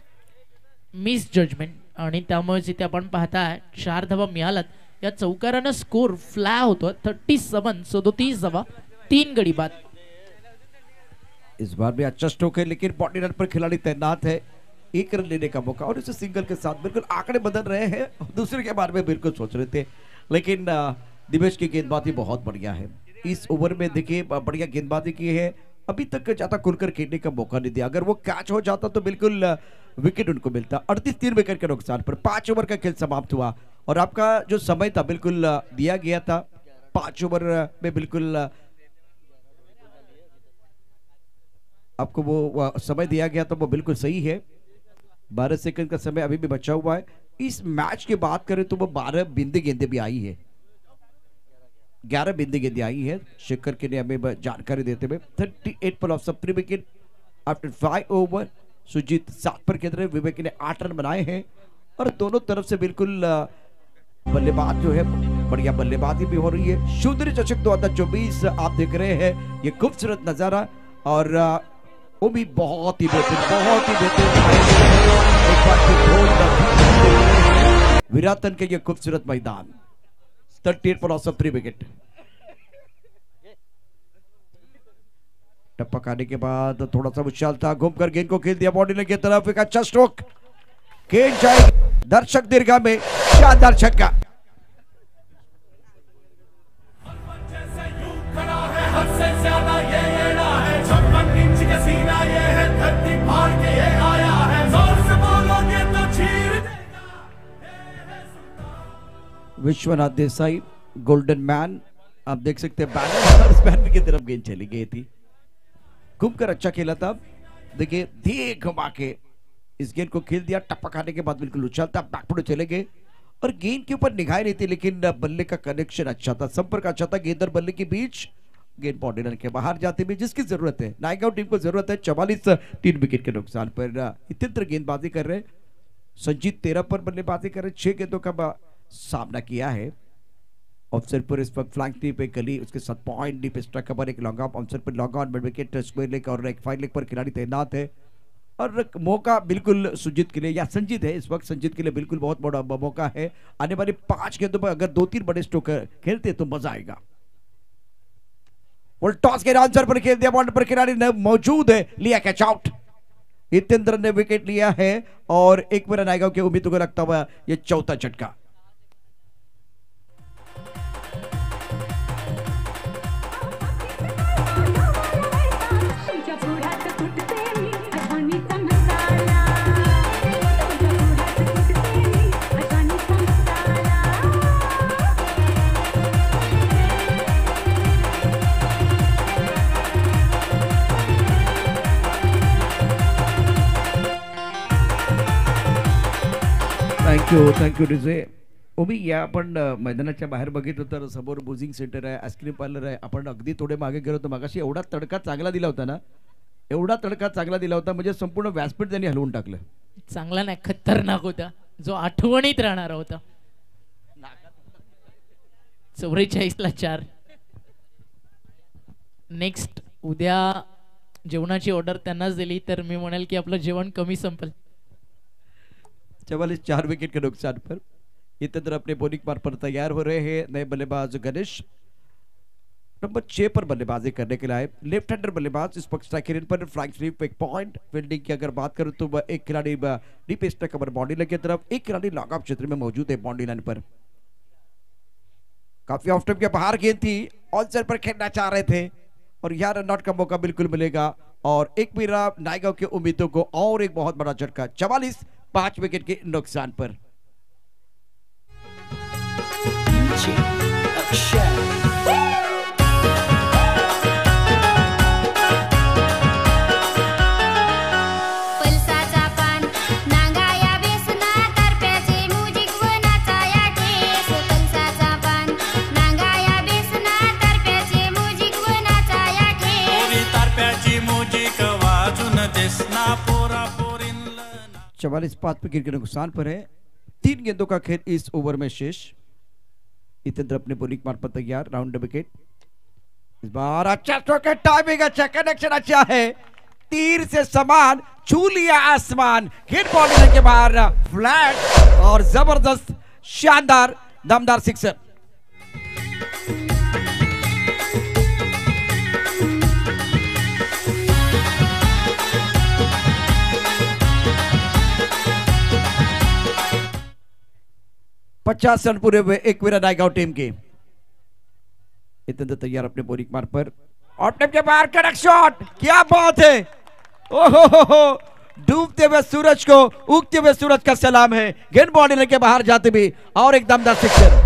मिस जजमेंट आणि त्यामुळे इथे आपण पाहताय 4 धावा मिळाल्यात. या चौकारानं स्कोर फ्लॅ होतो 37 37 3 गडी बाद। इस बार भी अच्छा स्ट्रोक है लेकिन बॉडी रन पर खिलाड़ी तैनात है, एक रन लेने का मौका और इसे सिंगल के साथ बिल्कुल आंकड़े बदल रहे हैं, दूसरे के बारे में बिल्कुल सोच रहे थे लेकिन दिवेश की गेंदबाजी बहुत बढ़िया है। इस ओवर में देखिए बढ़िया गेंदबाजी की है, अभी तक ज्यादा खुलकर खेलने का मौका नहीं दिया, अगर वो कैच हो जाता तो बिल्कुल विकेट उनको मिलता। 38 विकेट के नुकसान पर 5 ओवर का खेल समाप्त हुआ और आपका जो समय था बिल्कुल दिया गया था, 5 ओवर में बिल्कुल आपको वो समय दिया गया था वो बिल्कुल सही है। 12 सेकंड का समय अभी भी बचा हुआ है। इस मैच की बात करें तो वो 12 बिंदी गेंदें भी आई है, 11 बिंदी गेंदें आई है। शेखर के ने हमें जानकारी देते हुए 38 पर off 3 wicket after 5 over. Sujit 7 पर खेल रहे, विवेक ने 8 रन बनाए हैं और दोनों तरफ से बिल्कुल बल्लेबाज जो है बढ़िया बल्लेबाजी भी हो रही है। सुंदरी चषक 2024 आप देख रहे हैं, ये खूबसूरत नजारा और वो भी बहुत ही बेहतरीन विराटन के ये खूबसूरत मैदान। 38 पर ऑफ 3 विकेट। टप्पक आने के बाद थोड़ा सा उछाल था, घूमकर गेंद को खेल दिया बॉडी लाइन की तरफ, एक अच्छा स्ट्रोक, गेंद जाएगी दर्शक दीर्घा में, शानदार छक्का। विश्वनाथ देसाई गोल्डन मैन, आप देख सकते हैं बैट्समैन की तरफ गेंद चली गई थी, घूमकर अच्छा खेला था। देखिए धीरे घुमा के इस गेंद को खेल दिया, टप्पा खाने के बाद बिल्कुल उछलता बैकफुट चले गए और गेंद के ऊपर निगाह नहीं थी लेकिन बल्ले का कनेक्शन अच्छा था, संपर्क अच्छा था गेंद और बल्ले के बीच। गेंद बॉडी लाइन के बाहर जाते भी जिसकी जरूरत है, नायगांव टीम को जरूरत है। 44 3 विकेट के नुकसान पर इतने गेंदबाजी कर रहे। संजीत 13 पर बल्लेबाजी कर रहे, 6 गेंदों का सामना किया है। ऑफसर पर इस वक्त फ्लैंक टी पे गली, उसके साथ पॉइंट डीप स्ट्राइक कवर, एक लॉन्ग ऑफ ऑफसर पर long on mid wicket square leg और एक 5 लेग पर खिलाड़ी तैनात है और मौका बिल्कुल सुजीत के लिए या संजीत है, इस वक्त संजीत के लिए बिल्कुल बहुत बड़ा मौका है। आने वाले 5 गेंदों पर अगर 2-3 बड़े स्ट्रोक खेलते तो मजा आएगा। और टॉस के आंसर पर खेल दिया, बॉल पर खिलाड़ी मौजूद है, लिया कैच आउट। हितेंद्र ने विकेट लिया है और एक मेरा नायगांव के उम्मीदों को लगता हुआ यह चौथा झटका। थँक्यू रिजे ओबी। या आपण मैदानाच्या बाहेर बघितलं तर समोर बुझिंग सेंटर आहे, आईस्क्रीम पार्लर आहे। आपण अगदी थोडे मागे गेलो होतो, मागाशी एवढा तडका चांगला दिला होता ना, एवढा तडका चांगला दिला होता म्हणजे संपूर्ण व्यासपीठ त्यांनी हलवून टाकलं। चांगला नाही, खतरनाक होता, जो आठवणीत राहणार होता। 44 ला 4। नेक्स्ट उद्या जेवणाची ऑर्डर त्यांनाच दिली तर मी म्हणेल की आपलं जेवण कमी संपेल। 44 4 विकेट के नुकसान पर इतने अपने बॉलिंग पर तैयार हो रहे हैं नए बल्लेबाज गणेश। नंबर 6 पर बल्लेबाजी करने के लिए आए लेफ्ट हैंडर बल्लेबाज, इस वक्त स्ट्राइक पर फ्लैंक स्वीप एक पॉइंट। फील्डिंग की अगर बात करूं तो एक खिलाड़ी deep strike cover boundary line की तरफ, एक खिलाड़ी लॉन्ग ऑफ क्षेत्र में मौजूद है बाउंड्री लाइन पर। काफी ऑफ टाइम के बाहर गेंद थी, ऑन पर खेलना चाह रहे थे और यहाँ रन आउट का मौका बिल्कुल मिलेगा और एक मेरा नायगांव के उम्मीदों को और एक बहुत बड़ा झटका। 44 5 विकेट के नुकसान पर। पलसाचा पान नांगाया बेसना तारप्याचे म्युझिक वनाचा या ठेस। पलसाचा पान नांगाया बेसना तारप्याचे म्युझिक वनाचा या ठेस। तारप्याची म्युझिक वाजून देसना पोरा पोरीन। 44 5 विकेट के नुकसान पर है। 3 गेंदों का खेल इस ओवर में शेष। इतने अपने बॉलिंग मार्फत तैयार, राउंड विकेट। इस बार अच्छा स्ट्रोक है, टाइमिंग अच्छा, कनेक्शन अच्छा है, तीर से समान छू लिया आसमान। गेंद बॉलिंग के बाहर फ्लैट और जबरदस्त शानदार दमदार सिक्सर। पचास रन पूरे हुए, एक विकेट आएगा टीम के। इतने तैयार अपने बोरिंग मार पर और टीम के बाहर कड़क शॉट, क्या बात है। ओहो, डूबते हुए सूरज को उगते हुए सूरज का सलाम है। गेंद बॉडी लेके बाहर जाते भी और एक दमदार सिक्सर।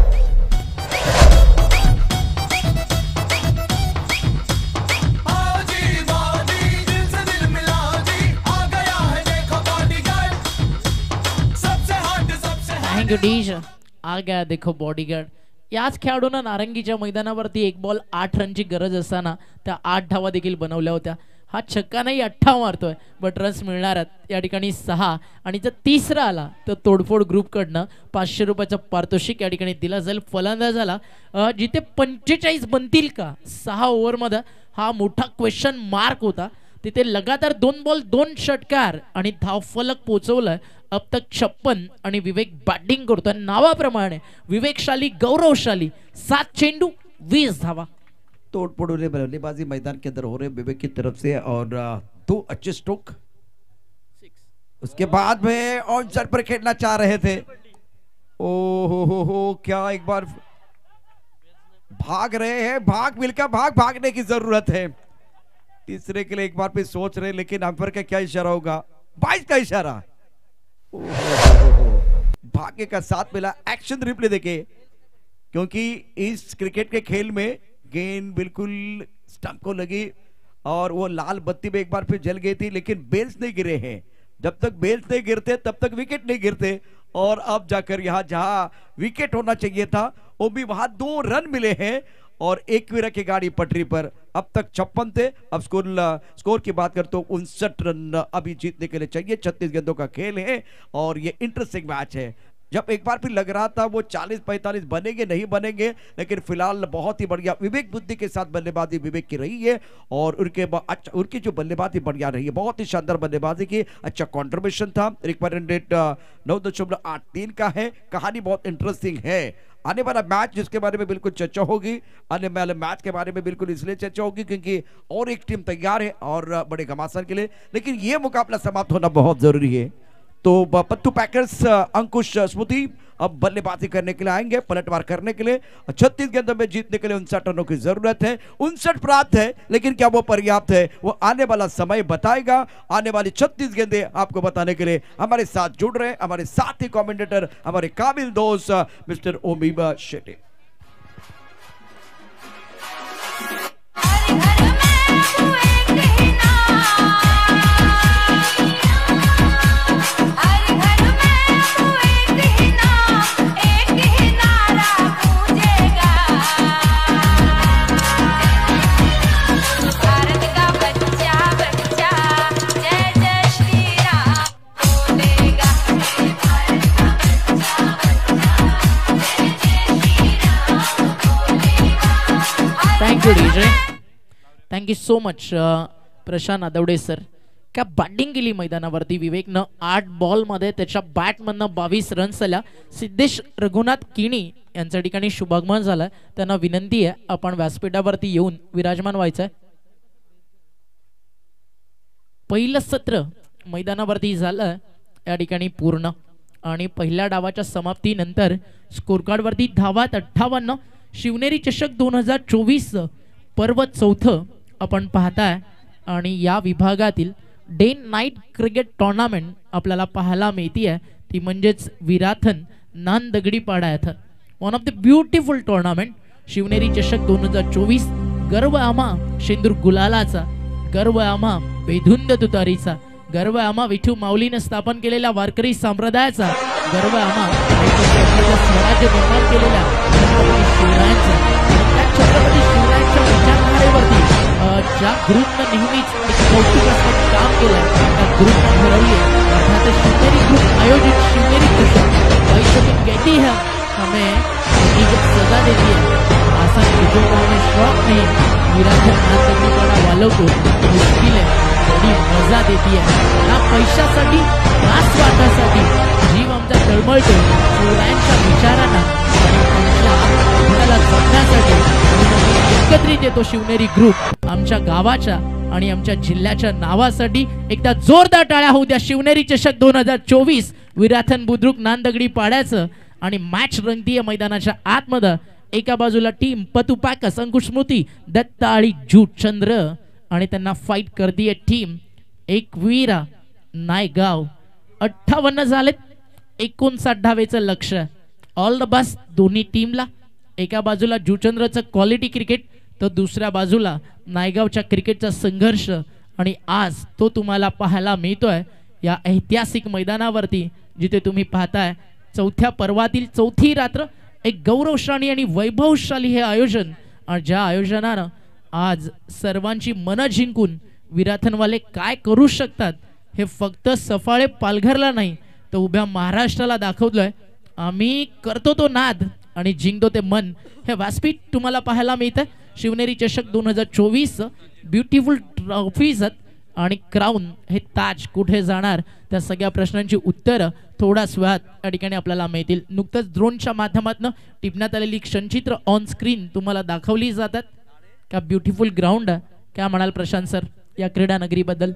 थँक यू डीश। आ गया देखो बॉडीगार्ड। याच खेळाडूंना नारंगीच्या मैदानावरती एक बॉल 8 रनची गरज असताना त्या 8 धावा देखील बनवल्या होत्या। हा छक्का नाही 8 मारतोय, बट रन्स मिळणार आहेत या ठिकाणी 6, आणि जर तिसरा आला तर तोडफोड ग्रुपकडनं 500 रुपयाचं पारितोषिक या ठिकाणी दिला जाईल फलंदाजाला। जिथे 45 बनतील का 6 ओव्हरमध्ये, हा मोठा क्वेश्चन मार्क होता। तिथे लगातार 2 बॉल 2 षटकार आणि धावफलक पोहोचवलाय। अब तक 56 आणि विवेक बॅटिंग करतोय नावाप्रमाणे। विवेकशाली, गौरवशाली, 7 चेंडू 20 धावा। तोड़फोड़ बल्लेबाजी मैदान के अंदर हो रहे विवेक की तरफ से और 2 अच्छे स्ट्रोक। उसके बाद में ऑन साइड पर खेलना चाह रहे थे। हो क्या एक बार भाग रहे हैं, भाग मिलकर भागने की जरूरत है। तीसरे के लिए एक बार फिर सोच रहे, लेकिन अंपायर का क्या इशारा होगा? 22 का इशारा। भाग्य का साथ मिला। एक्शन रिप्ले देखे, क्योंकि इस क्रिकेट के खेल में गेंद बिल्कुल स्टंप को लगी और वो लाल बत्ती में एक बार फिर जल गई थी, लेकिन बेल्स नहीं गिरे हैं। जब तक बेल्स नहीं गिरते तब तक विकेट नहीं गिरते, और अब जाकर यहां जहां विकेट होना चाहिए था वो भी वहां 2 रन मिले हैं और एक विकेट की गाड़ी पटरी पर। अब तक 56 थे, अब स्कोर की बात करते तो 59 रन अभी जीतने के लिए चाहिए। 36 गेंदों का खेल है और ये इंटरेस्टिंग मैच है। जब एक बार फिर लग रहा था वो 40-45 बनेंगे नहीं बनेंगे, लेकिन फिलहाल बहुत ही बढ़िया विवेक बुद्धि के साथ बल्लेबाजी विवेक की रही है और उनकी जो बल्लेबाजी बढ़िया रही है, बहुत ही शानदार बल्लेबाजी की। अच्छा कंट्रीब्यूशन था। रिक्वायरमेंट रेट 9.83 का है। कहानी बहुत इंटरेस्टिंग है। आने वाला मैच जिसके बारे में बिल्कुल चर्चा होगी, आने वाले मैच के बारे में बिल्कुल इसलिए चर्चा होगी क्योंकि और एक टीम तैयार है और बड़े घमासान के लिए, लेकिन ये मुकाबला समाप्त होना बहुत जरूरी है। तो पत्तू पैकर्स अंकुश स्मृति अब बल्लेबाजी करने के लिए आएंगे, पलटवार करने के लिए। 36 गेंदों में जीतने के लिए 59 रनों की जरूरत है। 59 प्राप्त है, लेकिन क्या वो पर्याप्त है? वो आने वाला समय बताएगा। आने वाली 36 गेंदें आपको बताने के लिए हमारे साथ जुड़ रहे हैं हमारे साथ ही कमेंटेटर, हमारे काबिल दोस्त mister Omiba Shetty. Thank you so much Prashant Aadavade sir. क्या बॅटिंग केली मैदानावरती विवेकनं। 8 बॉलमध्ये त्याच्या बॅटमधनं 22 रन्स आल्या। सिद्धेश रघुनाथ किणी यांच्या ठिकाणी शुभागमन झालं। त्यांना विनंती आहे आपण व्यासपीठावरती येऊन विराजमान व्हायचंय। पहिलं सत्र मैदानावरती झालं या ठिकाणी पूर्ण, आणि पहिल्या डावाच्या समाप्तीनंतर स्कोर कार्डवरती धावात 58। शिवनेरी चषक 2024 पर्व 4 आपण पाहताय, आणि या विभागातील डे नाईट क्रिकेट टुर्नामेंट आपल्याला पाहायला मिळते। ती म्हणजेच विराथन नांदगडीपाडा येथे one of the beautiful tournament Shivneri चषक 2024। गर्व आम्हा शेंदूर गुलालाचा, गर्व आम्हा बेधुंद तुतारीचा, गर्व आम्हा विठू माऊलीने स्थापन केलेल्या वारकरी संप्रदायाचा, गर्व आम्हा स्वराज्य निर्माण केलेल्या शिवरायांचा। छत्रपती शिवरायांच्या विचारधारेवरती ज्या ग्रुपनं नेहमीच एक कौतुकास्पद काम केलं, त्या ग्रुपनं ठरवले अर्थात शिवनेरी ग्रुप आयोजित शिवनेरी चषक। वैश्य कहती है हमें जब सजा देती है, आसान चीजों का हमें शौक नहीं, विरासत नांदगडीपाडा वालों को मुश्किलें बड़ी मजा देती है। ना पैशासाठी ना स्वार्थासाठी जीव आमचा तळमळतो शिवरायांच्या विचारांना, वारसा जपण्यासाठी एकत्रित येतो शिवनेरी ग्रुप आमच्या गावाच्या आणि आमच्या जिल्ह्याच्या नावासाठी. एकदा जोरदार टाळ्या होऊ द्या. शिवनेरी चषक 2024 विराथन बुद्रुक नांदगडी पाड्याचं आणि मॅच रंगतीय मैदानाच्या आतमध्ये. एका बाजूला टीम पतू पॅकस अंकुश स्मृती दत्ता आणि जूचंद्र आणि त्यांना फाईट करतीये टीम एकवीरा नायगाव. 58 झालेत, 59 धावेचं लक्ष. ऑल द बेस्ट दोन्ही टीमला. एका बाजूला जूचंद्रचं क्वालिटी क्रिकेट तर दुसऱ्या बाजूला नायगावच्या क्रिकेटचा संघर्ष आणि आज तो तुम्हाला पाहायला मिळतोय या ऐतिहासिक मैदानावरती जिथे तुम्ही पाहताय चौथ्या पर्वातील चौथी रात्र. एक गौरवशाली आणि वैभवशाली हे आयोजन आणि ज्या आयोजनानं आज सर्वांची मनं जिंकून विराथनवाले काय करू शकतात हे फक्त सफाळे पालघरला नाही तर उभ्या महाराष्ट्राला दाखवलंय. आम्ही करतो तो नाद आणि जिंकतो ते मन. हे व्यासपीठ तुम्हाला पाहायला मिळतं. शिवनेरी चषक 2024 ब्युटिफुल ट्रॉफीज आणि क्राऊन हे ताज कुठे जाणार त्या सगळ्या प्रश्नांची उत्तरं थोड्याच वेळात या ठिकाणी आपल्याला मिळतील. नुकतंच ड्रोनच्या माध्यमातून टिपण्यात आलेली क्षणचित्र ऑन स्क्रीन तुम्हाला दाखवली जातात. का ब्युटिफुल ग्राउंड काय म्हणाल प्रशांत सर या क्रीडा नगरीबद्दल?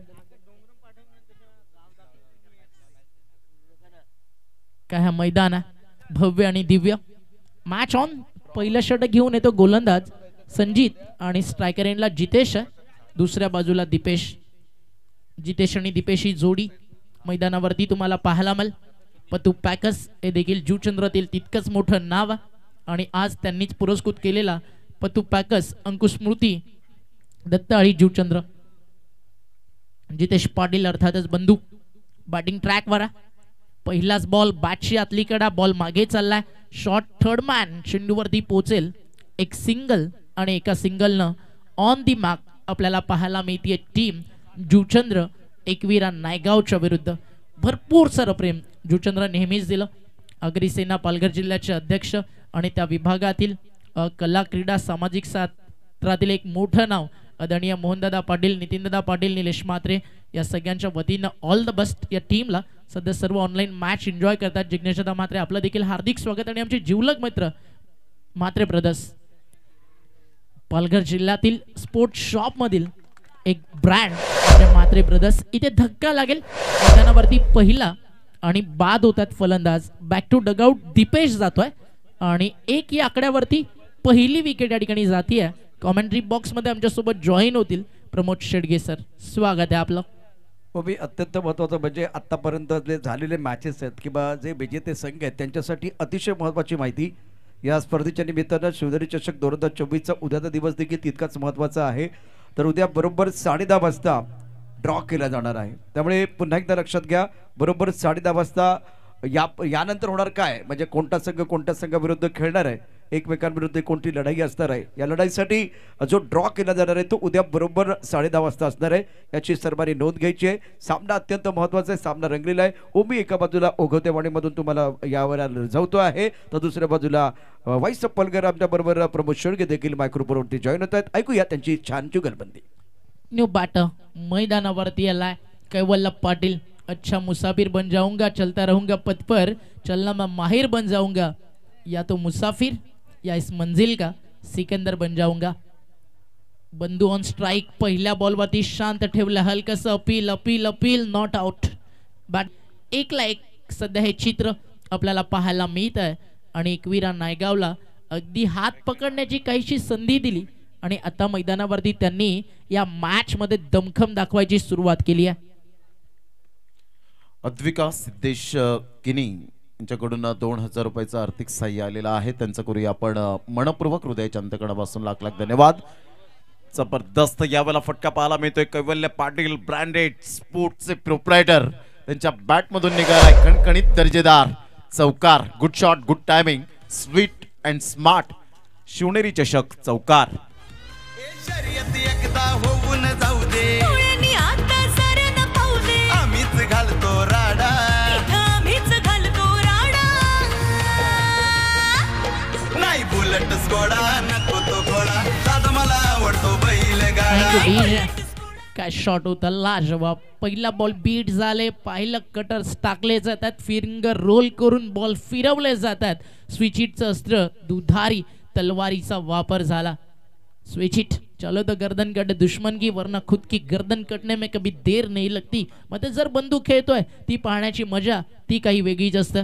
काय हा मैदान आहे भव्य आणि दिव्य. Match on. पहिलं षटक घेऊन येतो गोलंदाज संजीत आणि स्ट्रायकर एंडला जितेश आहे. दुसऱ्या बाजूला दिपेश. जितेश आणि दिपेश ही जोडी मैदानावरती तुम्हाला पाहायला मिळेल. पतू पॅकस हे देखील जूचंद्रातील तितकंच मोठं नाव आणि आज त्यांनीच पुरस्कृत केलेला पतू पॅकस अंकुश स्मृती दत्ता आणि जूचंद्र. जितेश पाटील अर्थातच बंधू बॅटिंग ट्रॅकवर आहे. पहिलाच बॉल बॅटची आतली कडा. बॉल मागे चाललाय. शॉट थर्ड मॅन चेंडूवरती पोहोचेल. एक सिंगल आणि एका सिंगलनं ऑन दी मार्क आपल्याला पाहायला मिळते टीम जूचंद्र एकवीरा नायगावच्या विरुद्ध. भरपूर सारं प्रेम जूचंद्र नेहमीच दिलं. अग्रिसेना पालघर जिल्ह्याचे अध्यक्ष आणि त्या विभागातील कला क्रीडा सामाजिक क्षेत्रातील एक मोठं नाव आदरणीय मोहनदादा पाटील, नितीनदादा पाटील, निलेश म्हात्रे या सगळ्यांच्या वतीनं ऑल द बेस्ट या टीमला. सध्या सर्व ऑनलाईन मॅच एन्जॉय करतात. जिग्नेशदा म्हात्रे आपलं देखील हार्दिक स्वागत. आणि आमचे जिवलग मित्र म्हात्रे ब्रदर्स पालघर जिल्ह्यातील स्पोर्ट्स शॉप मधील एक ब्रँड म्हात्रे ब्रदर्स. इथे धक्का लागेल मैदानावरती पहिला आणि बाद होतात फलंदाज. बॅक टू डगआउट दिपेश जातोय आणि एक या आकड्यावरती पहिली विकेट या ठिकाणी जातीये. कॉमेंट्री बॉक्स मध्ये आमच्या सोबत जॉईन होतील प्रमोद शेडगे सर. स्वागत आहे आपलं. हो, मी अत्यंत महत्त्वाचं म्हणजे आत्तापर्यंत जे झालेले मॅचेस आहेत किंवा जे विजेते संघ आहेत त्यांच्यासाठी अतिशय महत्त्वाची माहिती. या स्पर्धेच्या निमित्तानं शिवनेरी चषक 2024चा उद्याचा दिवस देखील तितकाच महत्त्वाचा आहे. तर उद्या बरोबर 10:30 वाजता ड्रॉ केला जाणार आहे. त्यामुळे पुन्हा एकदा लक्षात घ्या, बरोबर 10:30 वाजता यानंतर होणार काय म्हणजे कोणता संघ कोणत्या संघाविरुद्ध खेळणार आहे, एकमेकांविरुद्ध कोणती लढाई असणार आहे. या लढाईसाठी जो ड्रॉ केला जाणार आहे तो उद्या बरोबर 10:30 वाजता असणार आहे. याची सर्वांनी नोंद घ्यायची आहे. सामना अत्यंत महत्त्वाचा आहे. सामना रंगलेला आहे. ओमी एका बाजूला ओघवतेवाडीमधून तुम्हाला यावर रिझवतो आहे तर दुसऱ्या बाजूला वाईस पलगर आमच्या बरोबर प्रमोद शेडगे देखील मायक्रोफोनवरती जॉईन होत आहेत. ऐकूया त्यांची छान जुगलबंदी. न्यू बॅटर मैदानावरती आलाय कैवल्य पाटील. अच्छा मुसाफिर बन जाऊंगा, चलता रहूंगा पथ पर, चलना मैं माहिर बन जाऊंगा, या तो मुसाफिर या इस मंजिल का सिकंदर बन जाऊंगा. बंधू ऑन स्ट्राइक. पहिल्या बॉलवरती शांत ठेवलं. हलकसं appeal appeal appeal not out. Bat 1-1 सध्या हे चित्र आपल्याला पाहायला मिळत आहे आणि एकवीरा नायगावला अगदी हात पकडण्याची काहीशी संधी दिली आणि आता मैदानावरती त्यांनी या मॅच मध्ये दमखम दाखवायची सुरुवात केली आहे. अद्विका सिद्धेश किनी यांच्याकडून 2000 रुपयाचं आर्थिक सहाय्य आलेलं आहे. त्यांचं करूया आपण मनपूर्वक हृदयाच्या अंतकणापासून लाख लाख धन्यवाद. जबरदस्त यावेळेला फटका पाहायला मिळतोय. कैवल्य पाटील ब्रँडेड स्पोर्ट्सचे प्रोप्रायटर त्यांच्या बॅट मधून निघालाय खणखणीत दर्जेदार चौकार. Good shot, good timing, sweet and smart. Shivneri चषक चौकार. एकदा होऊन जाऊ दे, आता सरण पाहू दे, आम्हीच घालतो राडा, आम्हीच घालतो राडा. नाही बुलेट घोडा नको तो घोडा, दादा मला आवडतो बैलगाडा. काय शॉट होता लाजवाब. पहिला बॉल बीट झाले. पाहिलं कटर्स टाकले जातात. फिंगर रोल करून बॉल फिरवले जातात. स्विचिटचं अस्त्र दुधारी तलवारीचा वापर झाला. स्विच इट, चलो तो गर्दन कट दुश्मन की, वरना खुद की गर्दन कटने में कभी देर नहीं लगती. मग जर बंदूक खेळतोय ती पाहण्याची मजा ती काही वेगळीच असते.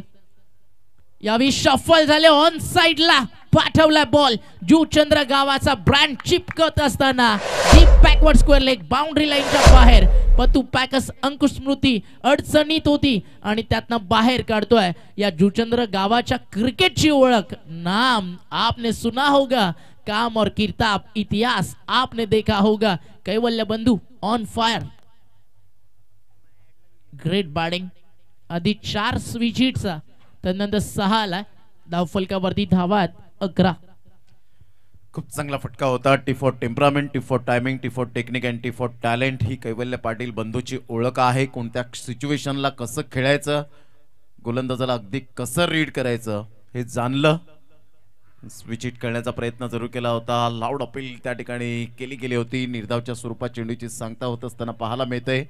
यावेळी शफल झाले, ऑन साइडला पाठवला बॉल. जुचंद्र गावाचा ब्रँड चिपकत असताना deep backward square leg, boundary लाईनच्या बाहेर. पतू पॅकस अंकुश स्मृती अडचणीत होती आणि त्यातनं बाहेर काढतोय. या जुचंद्र गावाच्या क्रिकेटची ओळख, नाम आपने सुना होगा, काम और किताब इतिहास आपने देखा होगा. कैवल्य बंधू ऑन फायर, ग्रेट बॅटिंग. आधी 4 स्विच हिटचा, त्यानंतर 6 आला. धावफलकावरती धावात 11. खूप चांगला फटका होता. T for temperament, T for timing, T for technique and T for talent ही कैवल्य पाटील बंधूची ओळख आहे. कोणत्या सिच्युएशनला कसं खेळायचं, गोलंदाजाला अगदी कसं रीड करायचं हे जाणलं. स्विच हिट करण्याचा प्रयत्न जरूर केला होता. लाऊड अपील त्या ठिकाणी केली गेली होती. निर्धावच्या स्वरूपात चेंडूची सांगता होत असताना पाहायला मिळते.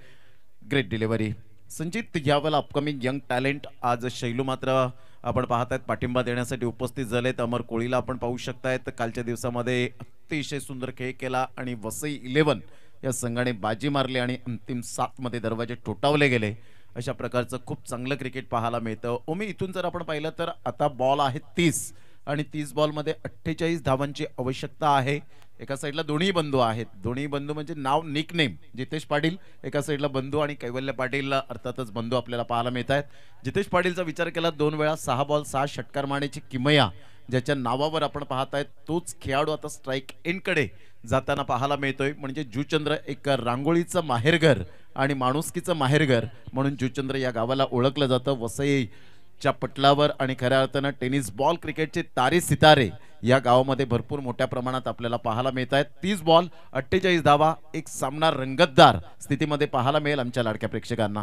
Great delivery. संचित, यावेळेला अपकमिंग यंग टॅलेंट आज शैलू मात्र आपण पाहतायत पाठिंबा देण्यासाठी उपस्थित झालेत. अमर कोळीला आपण पाहू शकतायत. कालच्या दिवसामध्ये अतिशय सुंदर खेळ केला आणि वसई 11 या संघाने बाजी मारली आणि अंतिम 7 मध्ये दरवाजे ठोठावले गेले. अशा प्रकारचं खूप चांगलं क्रिकेट पाहायला मिळतं. ओमी, इथून जर आपण पाहिलं तर आता बॉल आहे 30 आणि 30 बॉलमध्ये 48 धावांची आवश्यकता आहे. एका साईडला दोन्ही बंधू आहेत. दोन्ही बंधू म्हणजे नाव निकनेम जितेश पाटील एका साईडला बंधू आणि कैवल्य पाटील अर्थातच बंधू आपल्याला पाहायला मिळत आहेत. जितेश पाटीलचा विचार केला 2 वेळा 6 बॉल 6 षटकार मारण्याची किमया ज्याच्या नावावर आपण पाहतायत तोच खेळाडू आता स्ट्राईक एंडकडे जाताना पाहायला मिळतोय. म्हणजे जुचंद्र एक रांगोळीचं माहेरघर आणि माणुसकीचं माहेरघर म्हणून जुचंद्र या गावाला ओळखलं जातं. वसईच्या पटलावर आणि खऱ्या अर्थानं टेनिस बॉल क्रिकेटचे तारे सितारे या गावामध्ये भरपूर मोठ्या प्रमाणात आपल्याला पाहायला मिळत आहेत. 30 बॉल 48 धावा, एक सामना रंगतदार स्थितीमध्ये पाहायला मिळेल आमच्या लाडक्या प्रेक्षकांना.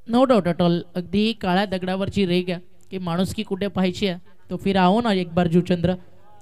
No doubt at all. अगदी काळ्या दगडावरची रेग आहे की माणुसकी कुठे पाहायची आहे तो फिर आओ ना एक बार जुचंद्र.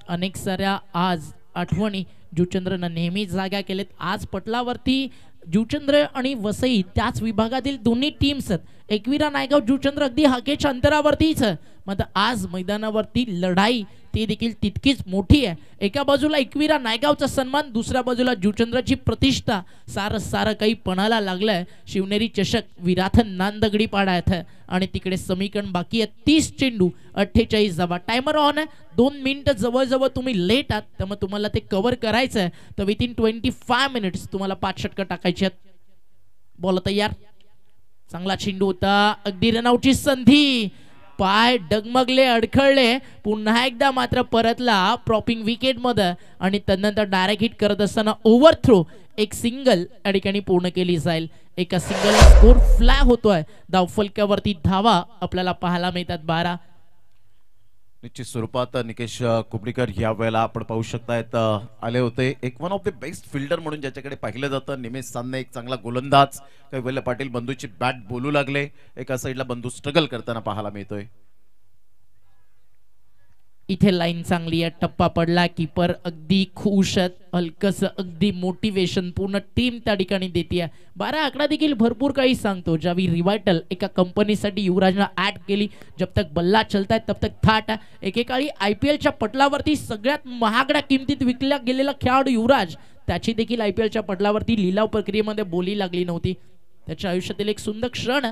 अनेक साऱ्या आज आठवणी जुचंद्रनं नेहमी जागा केलेत. आज पटलावरती जुचंद्र आणि वसई त्याच विभागातील दोन्ही टीम्स आहेत. एकविरा नायगाव जुचंद्र अगदी हाकेच्या अंतरावरतीच आहे. मात्र आज मैदानावरती लढाई ती देखील तितकीच मोठी आहे. एका बाजूला एकविरा नायगावचा सन्मान, दुसऱ्या बाजूला जुचंद्रची प्रतिष्ठा. सारं काही पणाला लागलंय. शिवनेरी चषक विराथन नांदगडी पाडा येथे आणि तिकडे समीकरण बाकी आहे. 30 चेंडू 48 धावा. टायमर ऑन आहे. 2 मिनिटं जवळजवळ तुम्ही लेट आहात त्यामुळे तुम्हाला ते कव्हर करायचं आहे. तर विथिन 25 मिनिट्स तुम्हाला 5 षटकं टाकायची आहेत. बॉल तयार. चांगला चेंडू होता. अगदी रनआउटची संधी. पाय डगमगले, अडखळले. पुन्हा एकदा मात्र परतला प्रॉपिंग विकेट मध्ये आणि त्यानंतर डायरेक्ट हिट करत असताना ओव्हर थ्रो एक सिंगल या ठिकाणी पूर्ण केली जाईल. एका सिंगल स्कोर फ्लॅग होतोय. धावफलकावरती धावा आपल्याला पाहायला मिळतात 12. निश्चित स्वरूपात निकेश कुबडीकर या वेळेला आपण पाहू शकतायत आले होते. एक one of the best fielder म्हणून ज्याच्याकडे पाहिलं जातं. निमेश सामने एक चांगला गोलंदाज. कैवल्य पाटील बंधूची बॅट बोलू लागले. एका साईडला बंधू स्ट्रगल करताना पाहायला मिळतोय. इथे लाईन चांगली आहे. टप्पा पडला. कीपर अगदी खुश आहेत. हलकस अगदी मोटिवेशन पूर्ण टीम त्या ठिकाणी देते. 12 आकडा देखील भरपूर काही सांगतो. ज्यावेळी रिवायटल एका कंपनीसाठी युवराजनं ऍड केली. जब तक बल्ला चलता है तब तक थाट. एकेकाळी IPLच्या पटलावरती सगळ्यात महागड्या किमतीत विकल्या गेलेला खेळाडू युवराज. त्याची देखील IPLच्या पटलावरती लिलाव प्रक्रियेमध्ये बोली लागली नव्हती. त्याच्या आयुष्यातील एक सुंदर क्षण.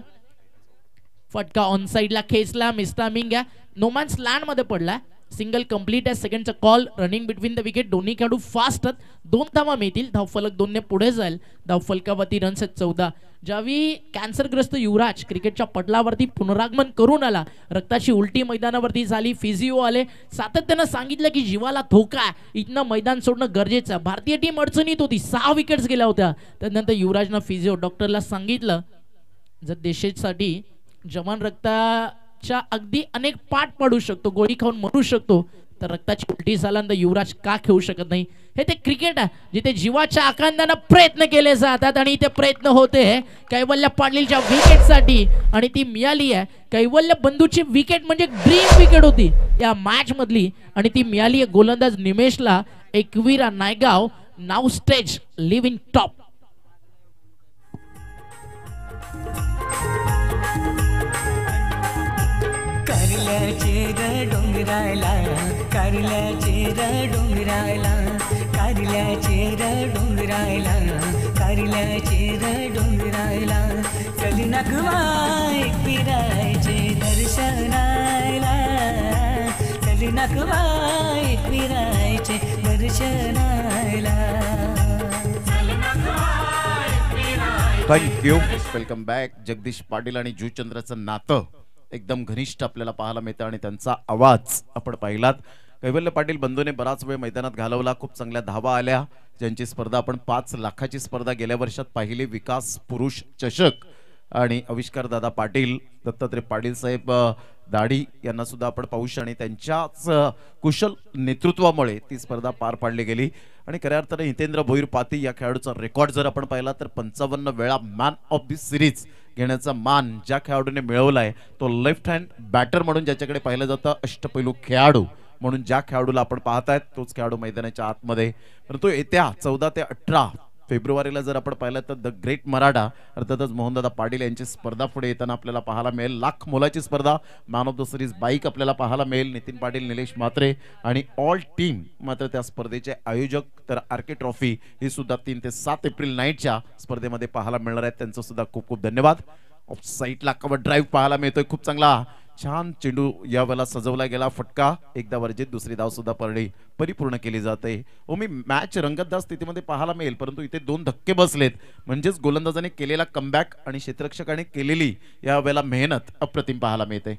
फटका ऑन साइडला खेचला. मिस्टामिंग आहे. नोमॅन्स लँड मध्ये पडला. सिंगल कंप्लीट आहे. सेकंडचा call. Running between the wicket. दोन्ही खेळाडू फास्ट आहेत. 2 धावा मिळतील. धावफलक 2 ने पुढे जाईल. धावफलकावरती रन्स आहेत 14. ज्यावेळी कॅन्सरग्रस्त युवराज क्रिकेटच्या पटलावरती पुनरागमन करून आला. रक्ताची उलटी मैदानावरती झाली. फिजिओ आले. सातत्यानं सांगितलं की जीवाला धोका आहे. इथनं मैदान सोडणं गरजेचं आहे. भारतीय टीम अडचणीत होती. 6 विकेट्स गेल्या होत्या. त्यानंतर युवराजनं फिजिओ डॉक्टरला सांगितलं जर देशासाठी जवान रक्ताच्या अगदी अनेक पाठ पाडू शकतो, गोळी खाऊन मरू शकतो, तर रक्ताची उलटी झाल्यानंतर युवराज का खेळू शकत नाही. हे ते क्रिकेट आहे जिथे जीवाच्या आकांतानं प्रयत्न केले जातात आणि ते प्रयत्न होते कैवल्य पाटीलच्या विकेटसाठी आणि ती मिळाली आहे. कैवल्य बंधूची विकेट म्हणजे ड्रीम विकेट होती या मॅच मधली आणि ती मिळाली आहे गोलंदाज निमेशला. एकविरा नायगाव नाव स्टेज लिव्ह इन टॉप. कारल्याचे ग डोंगराला कारल्याचे र डोंगराला, कारल्याचे र डोंगराला, कारल्याचे र डोंगराला, चल नगवा एकविरायचे दर्शनाला, चल नगवा एकविरायचे दर्शनाला. Thank you. Welcome back. Jagdish Patil आणि जुचंद्राचं नातं एकदम घनिष्ठ आपल्याला पाहायला मिळतं आणि त्यांचा आवाज आपण पाहिलात. कैवल्य पाटील बंधूने बराच वेळ मैदानात घालवला, खूप चांगल्या धावा आल्या. ज्यांची स्पर्धा आपण 5 लाखाची स्पर्धा गेल्या वर्षात पाहिली, विकास पुरुष चषक, आणि आविष्कार दादा पाटील, दत्तात्रय पाटील साहेब दाढी यांना सुद्धा आपण पाहू शकतो आणि त्यांच्याच कुशल नेतृत्वामुळे ती स्पर्धा पार पाडली गेली. आणि खऱ्या अर्थाने हितेंद्र भोईर पाती या खेळाडूचा रेकॉर्ड जर आपण पाहिला तर 55 वेळा मॅन ऑफ द सिरीज घेण्याचा मान ज्या खेळाडूने मिळवला आहे तो लेफ्ट हँड बॅटर म्हणून ज्याच्याकडे पाहिलं जातं, अष्टपैलू खेळाडू म्हणून ज्या खेळाडूला आपण पाहतायत तोच खेळाडू मैदानाच्या आतमध्ये. परंतु येत्या 14 ते 18 फेब्रुवारीला जर आपण पाहिलं तर द ग्रेट मराठा अर्थातच मोहनदादा पाटील यांची स्पर्धा पुढे येताना आपल्याला पाहायला मिळेल. लाख मोलाची स्पर्धा, man of the series bike आपल्याला पाहायला मिळेल. नितीन पाटील, निलेश म्हात्रे आणि ऑल टीम मात्र त्या स्पर्धेचे आयोजक. तर आरके ट्रॉफी ही सुद्धा 3 ते 7 एप्रिल नाईटच्या स्पर्धेमध्ये पाहायला मिळणार आहेत. त्यांचं सुद्धा खूप खूप धन्यवाद. ऑफ साईडला कव्हर ड्राईव्ह पाहायला मिळतोय, खूप चांगला छान चेंडू यावेळेला सजवला गेला. फटका एकदा वर्जित, दुसरी धाव सुद्धा परिपूर्ण केली जाते. मी मॅच रंगतदार स्थितीमध्ये पाहायला मिळेल, परंतु इथे 2 धक्के बसलेत, म्हणजेच गोलंदाजाने केलेला कमबॅक आणि क्षेत्ररक्षकाने केलेली यावेळेला मेहनत अप्रतिम पाहायला मिळते.